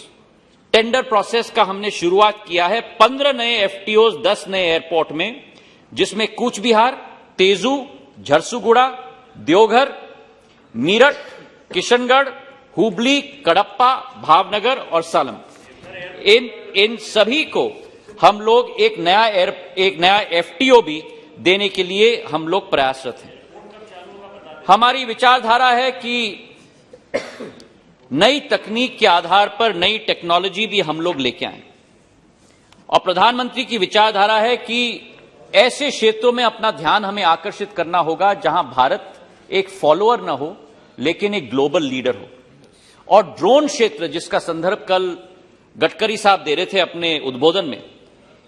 टेंडर प्रोसेस का हमने शुरुआत किया है 15 नए एफटीओ 10 नए एयरपोर्ट में, जिसमें कूच बिहार, तेजू, झरसुगुड़ा, देवघर, मीरठ, किशनगढ़, हुबली, कडप्पा, भावनगर और सालम, इन सभी को हम लोग एक नया एफटीओ भी देने के लिए हम लोग प्रयासरत हैं। हमारी विचारधारा है कि नई तकनीक के आधार पर नई टेक्नोलॉजी भी हम लोग लेके आए और प्रधानमंत्री की विचारधारा है कि ऐसे क्षेत्रों में अपना ध्यान हमें आकर्षित करना होगा जहां भारत एक फॉलोअर न हो लेकिन एक ग्लोबल लीडर हो। और ड्रोन क्षेत्र, जिसका संदर्भ कल गडकरी साहब दे रहे थे अपने उद्बोधन में,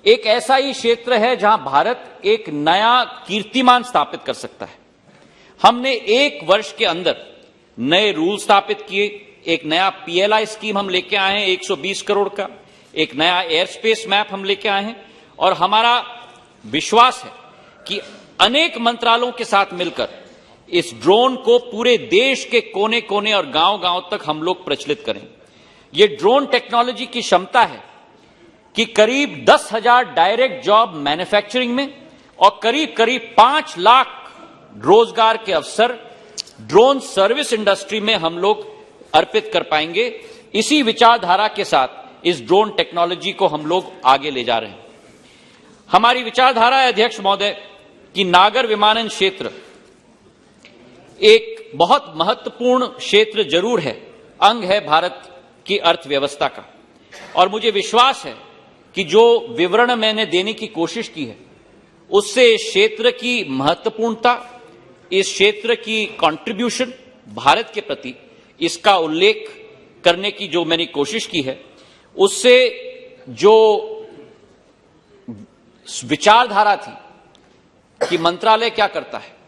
एक ऐसा ही क्षेत्र है जहां भारत एक नया कीर्तिमान स्थापित कर सकता है। हमने 1 वर्ष के अंदर नए रूल स्थापित किए, एक नया पीएलआई स्कीम हम लेके आए हैं 120 करोड़ का, एक नया एयर स्पेस मैप हम लेके आए हैं। और हमारा विश्वास है कि अनेक मंत्रालयों के साथ मिलकर इस ड्रोन को पूरे देश के कोने कोने और गांव गांव तक हम लोग प्रचलित करें। ये ड्रोन टेक्नोलॉजी की क्षमता है कि करीब 10,000 डायरेक्ट जॉब मैन्युफैक्चरिंग में और करीब 5 लाख रोजगार के अवसर ड्रोन सर्विस इंडस्ट्री में हम लोग अर्पित कर पाएंगे। इसी विचारधारा के साथ इस ड्रोन टेक्नोलॉजी को हम लोग आगे ले जा रहे हैं। हमारी विचारधारा है अध्यक्ष महोदय कि नागर विमानन क्षेत्र एक बहुत महत्वपूर्ण क्षेत्र जरूर है, अंग है भारत की अर्थव्यवस्था का। और मुझे विश्वास है कि जो विवरण मैंने देने की कोशिश की है उससे इस क्षेत्र की महत्वपूर्णता, इस क्षेत्र की कंट्रीब्यूशन भारत के प्रति, इसका उल्लेख करने की जो मैंने कोशिश की है, उससे जो विचारधारा थी कि मंत्रालय क्या करता है,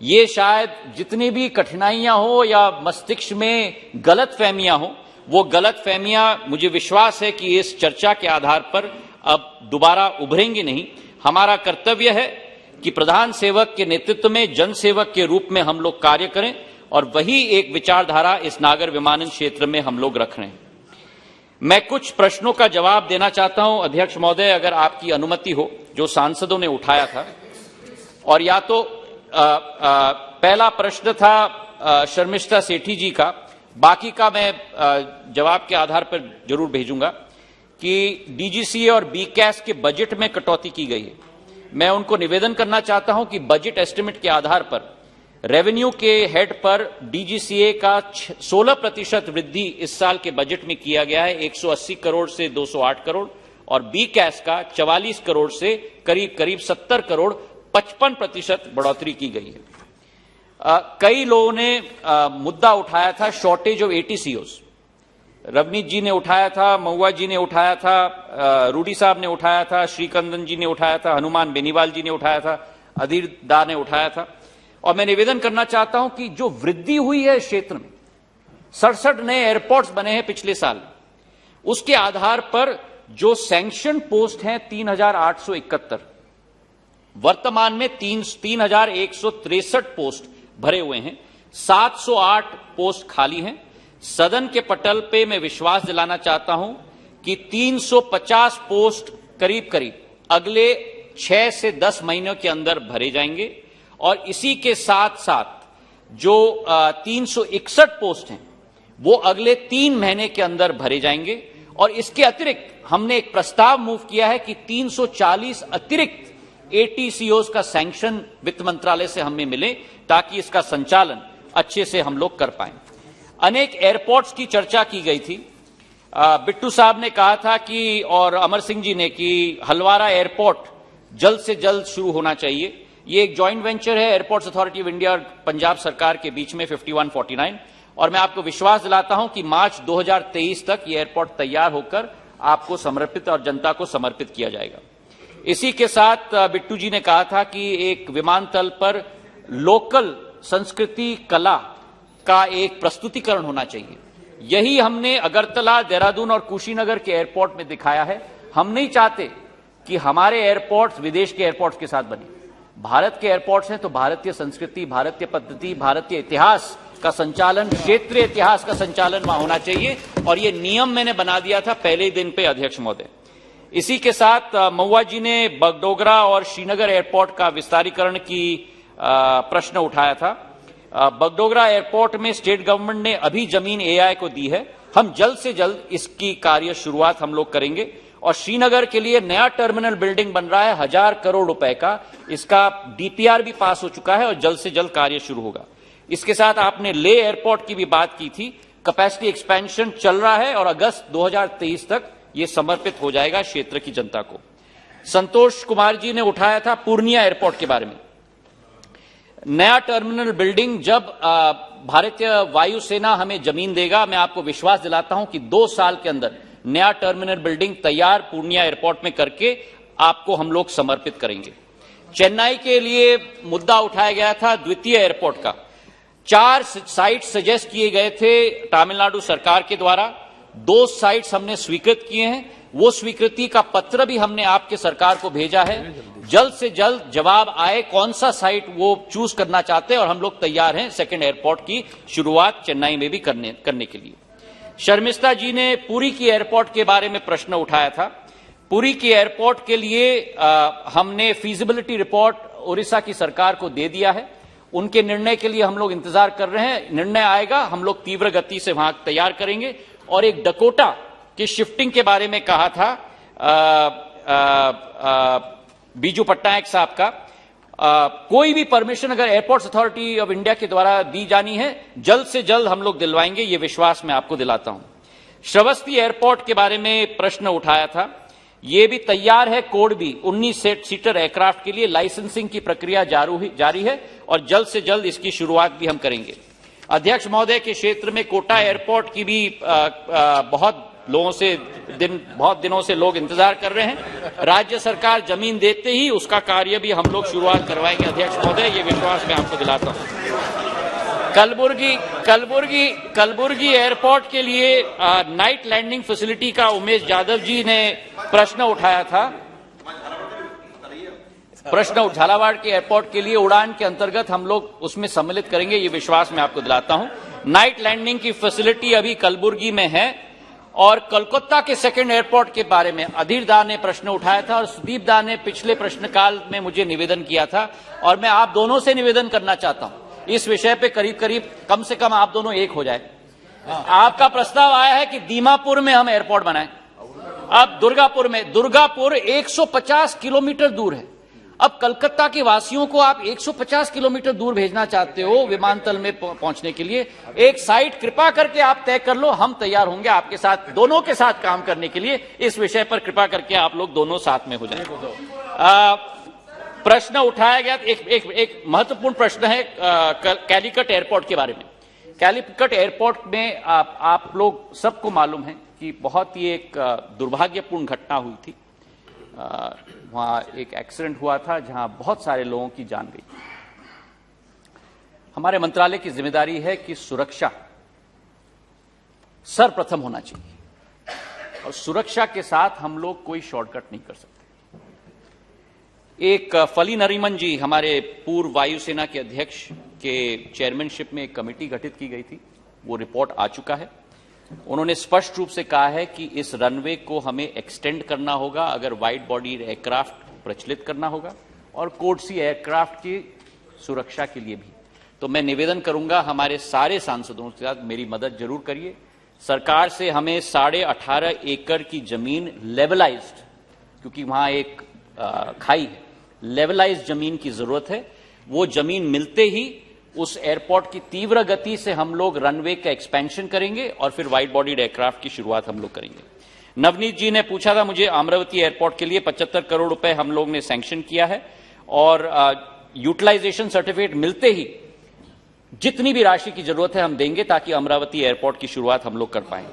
ये शायद जितनी भी कठिनाइयां हो या मस्तिष्क में गलतफहमियां हो, वो गलतफहमियां मुझे विश्वास है कि इस चर्चा के आधार पर अब दोबारा उभरेंगी नहीं। हमारा कर्तव्य है कि प्रधान सेवक के नेतृत्व में जन सेवक के रूप में हम लोग कार्य करें और वही एक विचारधारा इस नागर विमानन क्षेत्र में हम लोग रख रहे हैं। मैं कुछ प्रश्नों का जवाब देना चाहता हूं अध्यक्ष महोदय, अगर आपकी अनुमति हो, जो सांसदों ने उठाया था। और या तो पहला प्रश्न था शर्मिष्ठा सेठी जी का, बाकी का मैं जवाब के आधार पर जरूर भेजूंगा कि डीजीसीए और बीकैस के बजट में कटौती की गई है। मैं उनको निवेदन करना चाहता हूं कि बजट एस्टिमेट के आधार पर रेवेन्यू के हेड पर डीजीसीए का 16% वृद्धि इस साल के बजट में किया गया है, 180 करोड़ से 208 करोड़, और बीकैस का 44 करोड़ से करीब 70 करोड़ 55% बढ़ोतरी की गई है। कई लोगों ने मुद्दा उठाया था शॉर्टेज ऑफ एटीसीओज। रवनीत जी ने उठाया था, महुआ जी ने उठाया था, रूडी साहब ने उठाया था, श्रीकंदन जी ने उठाया था, हनुमान बेनीवाल जी ने उठाया था, अधीर दा ने उठाया था। और मैं निवेदन करना चाहता हूं कि जो वृद्धि हुई है इस क्षेत्र में, 67 नए एयरपोर्ट्स बने हैं पिछले साल, उसके आधार पर जो सैंक्शन पोस्ट हैं 3,871, वर्तमान में 3,163 पोस्ट भरे हुए हैं, 708 पोस्ट खाली हैं। सदन के पटल पे मैं विश्वास दिलाना चाहता हूं कि 350 पोस्ट करीब करीब अगले 6 से 10 महीनों के अंदर भरे जाएंगे और इसी के साथ साथ जो 361 पोस्ट हैं वो अगले 3 महीने के अंदर भरे जाएंगे। और इसके अतिरिक्त हमने एक प्रस्ताव मूव किया है कि 340 अतिरिक्त एटीसीओज का सैंक्शन वित्त मंत्रालय से हमें मिले ताकि इसका संचालन अच्छे से हम लोग कर पाएं। अनेक एयरपोर्ट्स की चर्चा की गई थी। बिट्टू साहब ने कहा था कि, और अमर सिंह जी ने, कि हलवारा एयरपोर्ट जल्द से जल्द शुरू होना चाहिए। ये एक जॉइंट वेंचर है एयरपोर्ट्स अथॉरिटी ऑफ इंडिया और पंजाब सरकार के बीच में 5149, और मैं आपको विश्वास दिलाता हूं कि मार्च 2023 तक ये एयरपोर्ट तैयार होकर आपको समर्पित और जनता को समर्पित किया जाएगा। इसी के साथ बिट्टू जी ने कहा था कि एक विमानतल पर लोकल संस्कृति कला का एक प्रस्तुतिकरण होना चाहिए। यही हमने अगरतला, देहरादून और कुशीनगर के एयरपोर्ट में दिखाया है। हम नहीं चाहते कि हमारे एयरपोर्ट्स विदेश के एयरपोर्ट्स के साथ बने। भारत के एयरपोर्ट्स हैं तो भारतीय संस्कृति, भारतीय पद्धति, भारतीय इतिहास का संचालन, क्षेत्रीय इतिहास का संचालन वहां होना चाहिए, और ये नियम मैंने बना दिया था पहले ही दिन पे, अध्यक्ष महोदय। इसी के साथ महुआ जी ने बगडोगरा और श्रीनगर एयरपोर्ट का विस्तारीकरण की प्रश्न उठाया था। बगडोगरा एयरपोर्ट में स्टेट गवर्नमेंट ने अभी जमीन एआई को दी है। हम जल्द से जल्द इसकी कार्य शुरुआत हम लोग करेंगे। और श्रीनगर के लिए नया टर्मिनल बिल्डिंग बन रहा है 1000 करोड़ रुपए का, इसका डीपीआर भी पास हो चुका है और जल्द से जल्द कार्य शुरू होगा। इसके साथ आपने ले एयरपोर्ट की भी बात की थी। कैपेसिटी एक्सपेंशन चल रहा है और अगस्त 2023 तक यह समर्पित हो जाएगा क्षेत्र की जनता को। संतोष कुमार जी ने उठाया था पूर्णिया एयरपोर्ट के बारे में। नया टर्मिनल बिल्डिंग जब भारतीय वायुसेना हमें जमीन देगा, मैं आपको विश्वास दिलाता हूं कि 2 साल के अंदर नया टर्मिनल बिल्डिंग तैयार पूर्णिया एयरपोर्ट में करके आपको हम लोग समर्पित करेंगे। चेन्नई के लिए मुद्दा उठाया गया था द्वितीय एयरपोर्ट का। 4 साइट सजेस्ट किए गए थे तमिलनाडु सरकार के द्वारा। 2 साइट्स हमने स्वीकृत किए हैं। वो स्वीकृति का पत्र भी हमने आपके सरकार को भेजा है। जल्द से जल्द जवाब आए कौन सा साइट वो चूज करना चाहते हैं, और हम लोग तैयार हैं सेकंड एयरपोर्ट की शुरुआत चेन्नई में भी करने के लिए। शर्मिष्ठा जी ने पुरी की एयरपोर्ट के बारे में प्रश्न उठाया था। पुरी की एयरपोर्ट के लिए हमने फीजिबिलिटी रिपोर्ट उड़ीसा की सरकार को दे दिया है। उनके निर्णय के लिए हम लोग इंतजार कर रहे हैं। निर्णय आएगा, हम लोग तीव्र गति से वहां तैयार करेंगे। और एक डकोटा की शिफ्टिंग के बारे में कहा था बीजू पट्टनायक साहब का। कोई भी परमिशन अगर एयरपोर्ट्स अथॉरिटी ऑफ इंडिया के द्वारा दी जानी है, जल्द से जल्द हम लोग दिलवाएंगे, ये विश्वास मैं आपको दिलाता हूं। श्रावस्ती एयरपोर्ट के बारे में प्रश्न उठाया था। ये भी तैयार है। कोड भी 19 सीटर एयरक्राफ्ट के लिए लाइसेंसिंग की प्रक्रिया जारी है और जल्द से जल्द इसकी शुरुआत भी हम करेंगे। अध्यक्ष महोदय के क्षेत्र में कोटा एयरपोर्ट की भी बहुत दिनों से लोग इंतजार कर रहे हैं। राज्य सरकार जमीन देते ही उसका कार्य भी हम लोग शुरुआत करवाएंगे। अध्यक्ष महोदय, ये विश्वास मैं आपको दिलाता हूं। कलबुर्गी एयरपोर्ट के लिए नाइट लैंडिंग फैसिलिटी का उमेश यादव जी ने प्रश्न उठाया था। झालावाड़ के एयरपोर्ट के लिए उड़ान के अंतर्गत हम लोग उसमें सम्मिलित करेंगे, ये विश्वास मैं आपको दिलाता हूं। नाइट लैंडिंग की फैसिलिटी अभी कलबुर्गी में है। और कोलकाता के सेकंड एयरपोर्ट के बारे में अधीर दा ने प्रश्न उठाया था और सुदीप दा ने पिछले प्रश्नकाल में मुझे निवेदन किया था, और मैं आप दोनों से निवेदन करना चाहता हूं इस विषय पे करीब कम से कम आप दोनों एक हो जाए। आपका प्रस्ताव आया है कि दीमापुर में हम एयरपोर्ट बनाएं। अब दुर्गापुर 150 किलोमीटर दूर है। अब कलकत्ता के वासियों को आप 150 किलोमीटर दूर भेजना चाहते हो विमानतल में पहुंचने के लिए। एक साइट कृपा करके आप तय कर लो, हम तैयार होंगे आपके साथ, दोनों के साथ काम करने के लिए। इस विषय पर कृपा करके आप लोग दोनों साथ में हो जाएं। प्रश्न उठाया गया, एक महत्वपूर्ण प्रश्न है कैलीकट एयरपोर्ट के बारे में। कैलीकट एयरपोर्ट में आप लोग सबको मालूम है कि बहुत ही एक दुर्भाग्यपूर्ण घटना हुई थी। वहाँ एक एक्सीडेंट हुआ था जहाँ बहुत सारे लोगों की जान गई। हमारे मंत्रालय की जिम्मेदारी है कि सुरक्षा सर्वप्रथम होना चाहिए और सुरक्षा के साथ हम लोग कोई शॉर्टकट नहीं कर सकते। एक फली नरीमन जी, हमारे पूर्व वायुसेना के अध्यक्ष के चेयरमैनशिप में एक कमेटी गठित की गई थी, वो रिपोर्ट आ चुका है। उन्होंने स्पष्ट रूप से कहा है कि इस रनवे को हमें एक्सटेंड करना होगा, अगर वाइड बॉडी एयरक्राफ्ट प्रचलित करना होगा और कोर्टसी एयरक्राफ्ट की सुरक्षा के लिए भी। तो मैं निवेदन करूंगा हमारे सारे सांसदों के साथ मेरी मदद जरूर करिए। सरकार से हमें 18.5 एकड़ की जमीन लेवलाइज्ड, क्योंकि वहां एक खाई है, लेवलाइज्ड जमीन की जरूरत है। वो जमीन मिलते ही उस एयरपोर्ट की तीव्र गति से हम लोग रनवे का एक्सपेंशन करेंगे और फिर वाइड बॉडीड एयरक्राफ्ट की शुरुआत हम लोग करेंगे। नवनीत जी ने पूछा था मुझे, अमरावती एयरपोर्ट के लिए 75 करोड़ रुपए हम लोग ने सैंक्शन किया है और यूटिलाइजेशन सर्टिफिकेट मिलते ही जितनी भी राशि की जरूरत है हम देंगे ताकि अमरावती एयरपोर्ट की शुरुआत हम लोग कर पाए।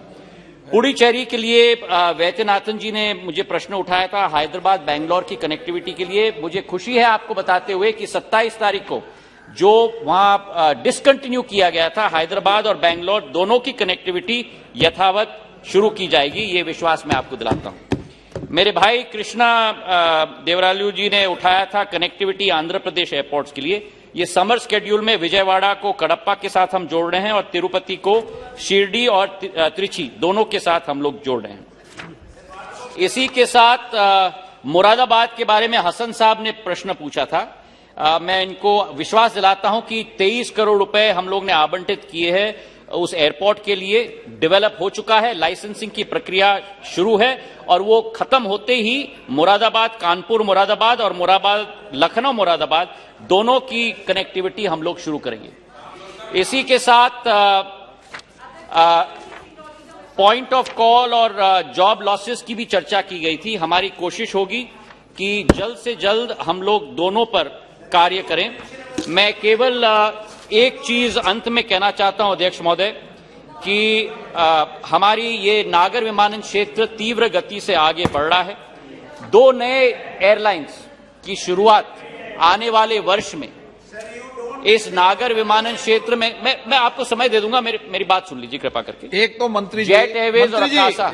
पुडुचेरी के लिए वैद्यनाथन जी ने मुझे प्रश्न उठाया था, हैदराबाद बैंगलोर की कनेक्टिविटी के लिए। मुझे खुशी है आपको बताते हुए कि 27 तारीख को जो वहां डिसकंटिन्यू किया गया था, हैदराबाद और बैंगलोर दोनों की कनेक्टिविटी यथावत शुरू की जाएगी, ये विश्वास मैं आपको दिलाता हूं। मेरे भाई कृष्णा देवरालू जी ने उठाया था कनेक्टिविटी आंध्र प्रदेश एयरपोर्ट्स के लिए। ये समर शेड्यूल में विजयवाड़ा को कडप्पा के साथ हम जोड़ रहे हैं और तिरुपति को शिरडी और त्रिची दोनों के साथ हम लोग जोड़ रहे हैं। इसी के साथ मुरादाबाद के बारे में हसन साहब ने प्रश्न पूछा था। मैं इनको विश्वास दिलाता हूं कि 23 करोड़ रुपए हम लोग ने आवंटित किए हैं उस एयरपोर्ट के लिए। डेवलप हो चुका है, लाइसेंसिंग की प्रक्रिया शुरू है और वो खत्म होते ही मुरादाबाद कानपुर मुरादाबाद और मुरादाबाद लखनऊ मुरादाबाद दोनों की कनेक्टिविटी हम लोग शुरू करेंगे। इसी के साथ पॉइंट ऑफ कॉल और जॉब लॉसेस की भी चर्चा की गई थी। हमारी कोशिश होगी कि जल्द से जल्द हम लोग दोनों पर कार्य करें। मैं केवल एक चीज अंत में कहना चाहता हूं अध्यक्ष महोदय कि हमारी ये नागर विमानन क्षेत्र तीव्र गति से आगे बढ़ रहा है। 2 नए एयरलाइंस की शुरुआत आने वाले वर्ष में इस नागर विमानन क्षेत्र में मैं आपको समय दे दूंगा, मेरी बात सुन लीजिए कृपा करके। एक तो मंत्री जेट एयरवेज और अकाशा,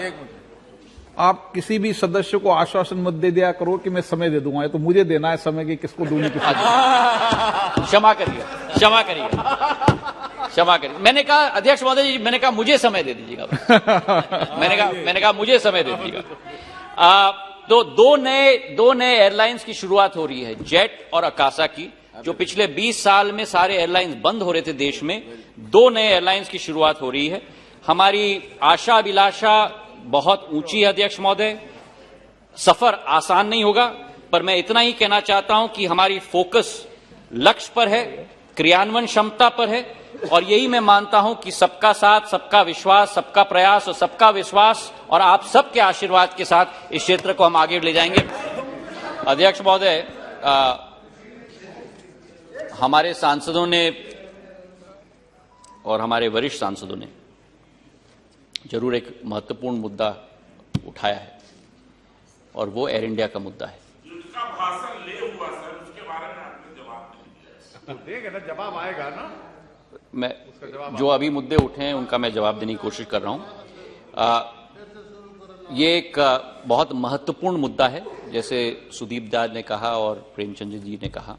आप किसी भी सदस्य को आश्वासन मत दे दिया करो कि मैं समय दे दूंगा, ये तो मुझे देना है समय कि किसको दूंगी किसको। क्षमा करिए, क्षमा करिए, क्षमा करिए। मैंने कहा अध्यक्ष महोदय जी, मैंने कहा मुझे समय दे दीजिएगा। मैंने कहा मुझे समय दे दीजिएगा। तो दो नए एयरलाइंस की शुरुआत हो रही है, जेट और अकाशा की, जो पिछले 20 साल में सारे एयरलाइंस बंद हो रहे थे देश में। 2 नए एयरलाइंस की शुरुआत हो रही है। हमारी आशा अभिलाषा बहुत ऊंची है अध्यक्ष महोदय। सफर आसान नहीं होगा, पर मैं इतना ही कहना चाहता हूं कि हमारी फोकस लक्ष्य पर है, क्रियान्वयन क्षमता पर है और यही मैं मानता हूं कि सबका साथ, सबका विश्वास, सबका प्रयास और सबका विश्वास और आप सबके आशीर्वाद के साथ इस क्षेत्र को हम आगे ले जाएंगे। अध्यक्ष महोदय, हमारे सांसदों ने और हमारे वरिष्ठ सांसदों ने जरूर एक महत्वपूर्ण मुद्दा उठाया है और वो एयर इंडिया का मुद्दा है। जिसका भाषण ले हुआ सर, उसके बारे में आपने जवाब नहीं दिया। देगा ना, जवाब आएगा ना। मैं जो अभी मुद्दे उठे हैं उनका मैं जवाब देने की कोशिश कर रहा हूं। ये एक बहुत महत्वपूर्ण मुद्दा है, जैसे सुदीप दास ने कहा और प्रेमचंद जी ने कहा,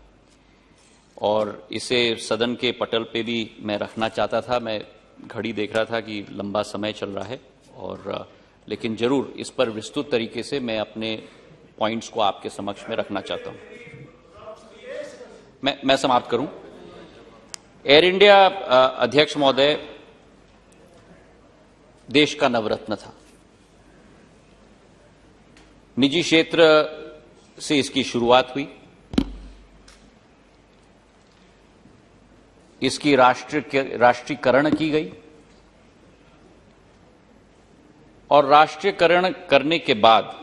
और इसे सदन के पटल पे भी मैं रखना चाहता था। मैं घड़ी देख रहा था कि लंबा समय चल रहा है और लेकिन जरूर इस पर विस्तृत तरीके से मैं अपने पॉइंट्स को आपके समक्ष में रखना चाहता हूं। मैं समाप्त करूं। एयर इंडिया अध्यक्ष महोदय देश का नवरत्न था। निजी क्षेत्र से इसकी शुरुआत हुई, इसकी राष्ट्रीयकरण की गई और राष्ट्रीयकरण करने के बाद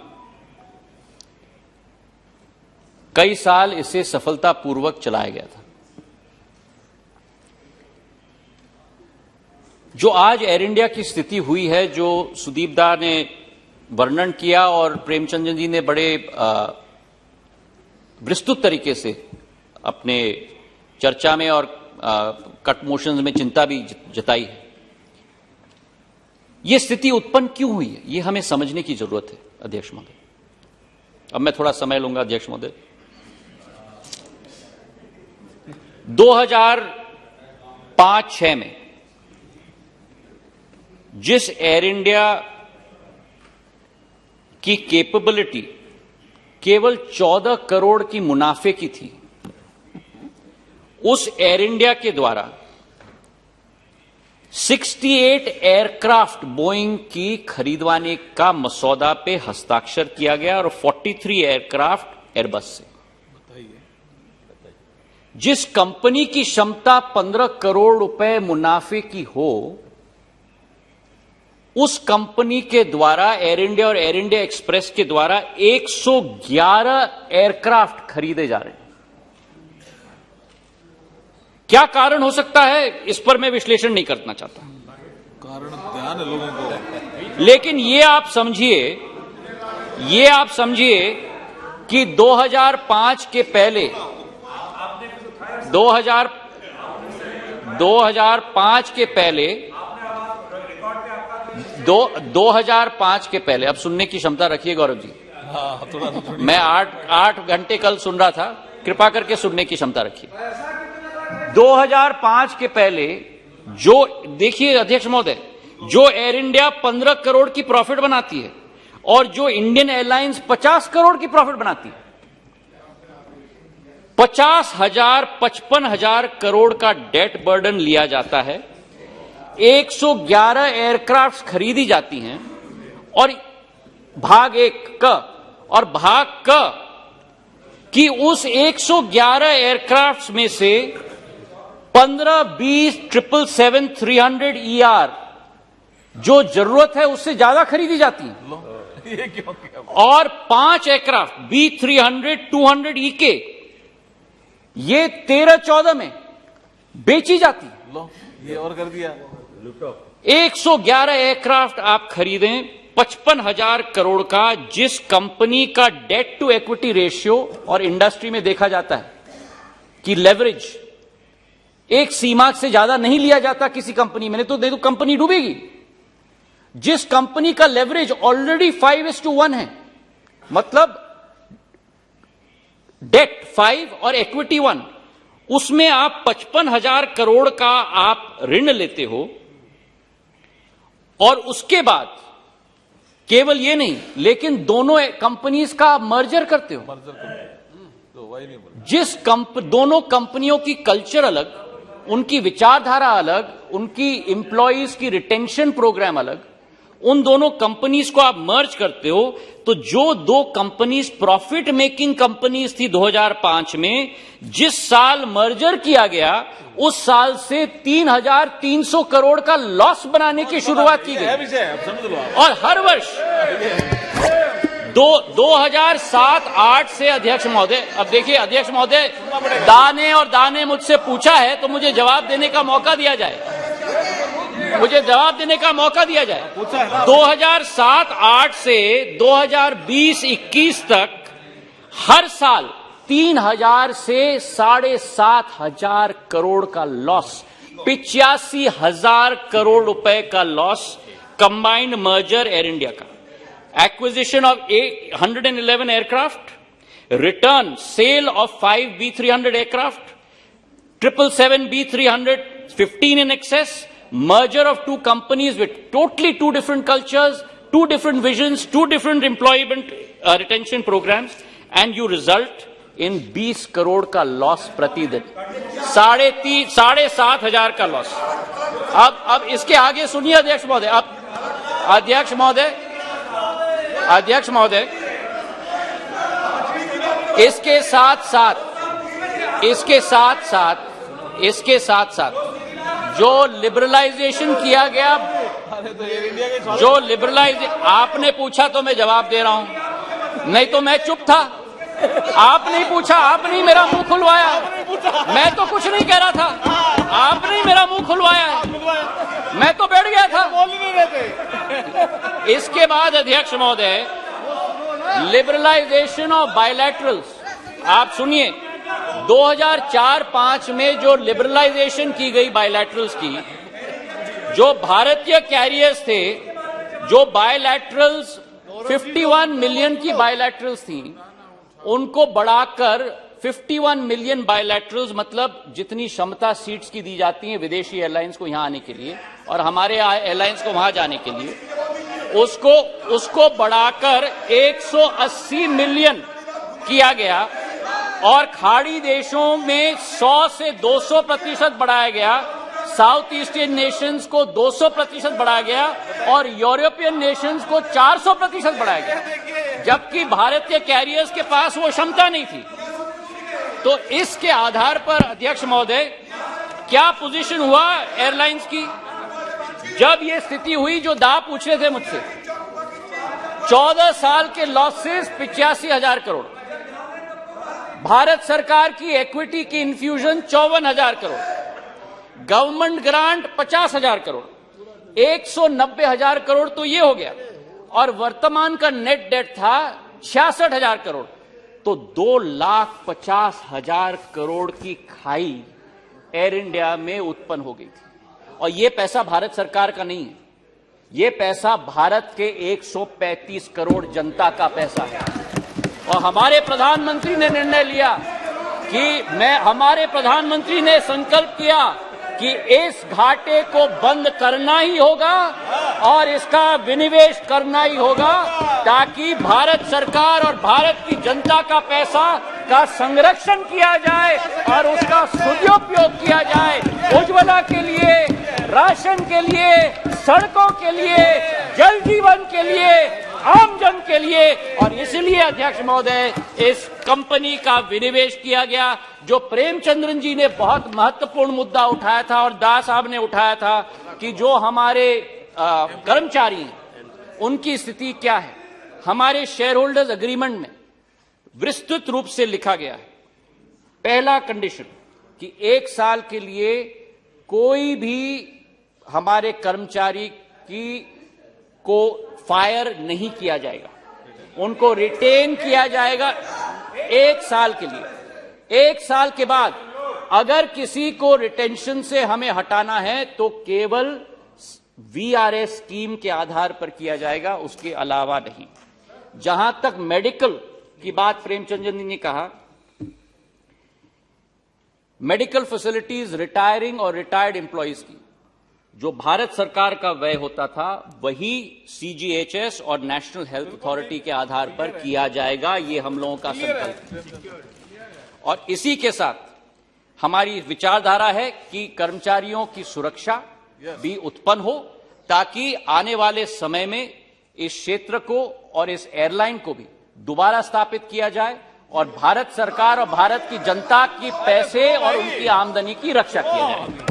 कई साल इसे सफलतापूर्वक चलाया गया था। जो आज एयर इंडिया की स्थिति हुई है, जो सुदीप दा ने वर्णन किया और प्रेमचंद जी ने बड़े विस्तृत तरीके से अपने चर्चा में और कट मोशंस में चिंता भी जताई है। यह स्थिति उत्पन्न क्यों हुई है, यह हमें समझने की जरूरत है अध्यक्ष महोदय। अब मैं थोड़ा समय लूंगा अध्यक्ष महोदय। 2005-6 में जिस एयर इंडिया की कैपेबिलिटी केवल 14 करोड़ की मुनाफे की थी, उस एयर इंडिया के द्वारा 68 एयरक्राफ्ट बोइंग की खरीदवाने का मसौदा पे हस्ताक्षर किया गया और 43 एयरक्राफ्ट एयरबस से। जिस कंपनी की क्षमता 15 करोड़ रुपए मुनाफे की हो, उस कंपनी के द्वारा एयर इंडिया और एयर इंडिया एक्सप्रेस के द्वारा 111 एयरक्राफ्ट खरीदे जा रहे हैं। क्या कारण हो सकता है, इस पर मैं विश्लेषण नहीं करना चाहता। कारण ध्यान है लोगों को, लेकिन ये आप समझिए कि 2005 के पहले 2005 के पहले 2005 के पहले, अब सुनने की क्षमता रखिए गौरव जी। हाँ, थोड़ा मैं 8 घंटे कल सुन रहा था, कृपा करके सुनने की क्षमता रखिए। 2005 के पहले जो, देखिए अध्यक्ष महोदय, जो एयर इंडिया 15 करोड़ की प्रॉफिट बनाती है और जो इंडियन एयरलाइंस 50 करोड़ की प्रॉफिट बनाती है, 55,000 करोड़ का डेट बर्डन लिया जाता है, 111 एयरक्राफ्ट खरीदी जाती हैं और भाग एक क कि उस 111 एयरक्राफ्ट में से 15-20 777-300ER जो जरूरत है उससे ज्यादा खरीदी जाती है ये क्यों किया? और 5 एयरक्राफ्ट B300-200EK ये 13-14 में बेची जाती है। लो, ये और कर दिया। 111 एयरक्राफ्ट आप खरीदें 55,000 करोड़ का, जिस कंपनी का डेट टू इक्विटी रेशियो, और इंडस्ट्री में देखा जाता है कि लेवरेज एक सीमा से ज्यादा नहीं लिया जाता किसी कंपनी में, नहीं तो कंपनी डूबेगी। जिस कंपनी का लेवरेज ऑलरेडी 5:1 है, मतलब डेट 5 और इक्विटी 1, उसमें आप 55,000 करोड़ का आप ऋण लेते हो और उसके बाद केवल ये नहीं, लेकिन दोनों कंपनीज का मर्जर करते हो। तो वही नहीं बोला। दोनों कंपनियों की कल्चर अलग, उनकी विचारधारा अलग, उनकी इंप्लॉइज की रिटेंशन प्रोग्राम अलग, उन दोनों कंपनीज को आप मर्ज करते हो, तो जो दो कंपनीज प्रॉफिट मेकिंग कंपनीज थी 2005 में, जिस साल मर्जर किया गया उस साल से 3,300 करोड़ का लॉस बनाने की शुरुआत की गई। समझ लो आप। और हर वर्ष 2007-8 से अध्यक्ष महोदय, अब देखिए अध्यक्ष महोदय, दाने मुझसे पूछा है तो मुझे जवाब देने का मौका दिया जाए, 2007-8 से 2020-21 तक हर साल 3,000 से 7,500 करोड़ का लॉस, 85,000 करोड़ रुपए का loss, combined merger Air India का, acquisition of 111 aircraft, return sale of 5 B300 aircraft, 777 B300 15 in excess, merger of two companies with totally two different cultures, two different visions, two different employment retention programs, and you result in 20 crore का loss प्रतिदिन, 7,500 का loss. अब इसके आगे सुनिए अध्यक्ष महोदय, अब अध्यक्ष महोदय, इसके साथ साथ जो लिबरलाइजेशन किया गया, आपने पूछा तो मैं जवाब दे रहा हूं, नहीं तो मैं चुप था। आपने पूछा, आपने मेरा मुंह खुलवाया, मैं तो कुछ नहीं कह रहा था, आपने मेरा मुंह खुलवाया है। मैं तो बैठ गया था। बोल ही नहीं रहे थे। इसके बाद अध्यक्ष महोदय, लिबरलाइजेशन ऑफ बायलैटरल्स, आप सुनिए, 2004-5 में जो लिबरलाइजेशन की गई बायलैटरल्स की, जो भारतीय कैरियर्स थे, जो बायलैटरल्स 51 मिलियन की बायलैटरल्स थी, उनको बढ़ाकर 51 मिलियन बायलैटरल्स, मतलब जितनी क्षमता सीट्स की दी जाती हैं विदेशी एयरलाइंस को यहां आने के लिए और हमारे एयरलाइंस को वहां जाने के लिए, उसको बढ़ाकर 180 मिलियन किया गया और खाड़ी देशों में 100 से 200% बढ़ाया गया, साउथ ईस्टियन नेशंस को 200% बढ़ाया गया और यूरोपियन नेशंस को 400% बढ़ाया गया, जबकि भारतीय कैरियर्स के पास वो क्षमता नहीं थी। तो इसके आधार पर अध्यक्ष महोदय, क्या पोजीशन हुआ एयरलाइंस की? जब ये स्थिति हुई, जो दाव पूछ रहे थे मुझसे, 14 साल के लॉसेस 85,000 करोड़, भारत सरकार की इक्विटी की infusion 54,000 crore, government grant 50,000 crore, 190,000 crore तो ये हो गया और वर्तमान का नेट डेट था 66,000 करोड़। तो 2,50,000 करोड़ की खाई एयर इंडिया में उत्पन्न हो गई थी और ये पैसा भारत सरकार का नहीं है, ये पैसा भारत के 135 करोड़ जनता का पैसा है। और हमारे प्रधानमंत्री ने निर्णय लिया कि हमारे प्रधानमंत्री ने संकल्प किया कि इस घाटे को बंद करना ही होगा और इसका विनिवेश करना ही होगा, ताकि भारत सरकार और भारत की जनता का पैसा का संरक्षण किया जाए और उसका सदुपयोग किया जाए, उज्ज्वला के लिए, राशन के लिए, सड़कों के लिए, जल जीवन के लिए, आम जन के लिए। और इसलिए अध्यक्ष महोदय, इस कंपनी का विनिवेश किया गया। जो प्रेमचंद्रन जी ने बहुत महत्वपूर्ण मुद्दा उठाया था और दास साहब ने उठाया था कि जो हमारे कर्मचारी हैं उनकी स्थिति क्या है, हमारे शेयर होल्डर्स एग्रीमेंट में विस्तृत रूप से लिखा गया है। पहला कंडीशन कि 1 साल के लिए कोई भी हमारे कर्मचारी को फायर नहीं किया जाएगा, उनको रिटेन किया जाएगा 1 साल के लिए। 1 साल के बाद अगर किसी को रिटेंशन से हमें हटाना है तो केवल वीआरएस स्कीम के आधार पर किया जाएगा, उसके अलावा नहीं। जहां तक मेडिकल की बात प्रेमचंद्र जी ने कहा, मेडिकल फैसिलिटीज रिटायरिंग और रिटायर्ड एम्प्लॉयज की जो भारत सरकार का व्यय होता था वही सीजीएचएस और नेशनल हेल्थ अथॉरिटी के आधार पर किया जाएगा, ये हम लोगों का संकल्प है। और इसी के साथ हमारी विचारधारा है कि कर्मचारियों की सुरक्षा भी उत्पन्न हो, ताकि आने वाले समय में इस क्षेत्र को और इस एयरलाइन को भी दोबारा स्थापित किया जाए और भारत सरकार और भारत की जनता की पैसे और उनकी आमदनी की रक्षा की जाए।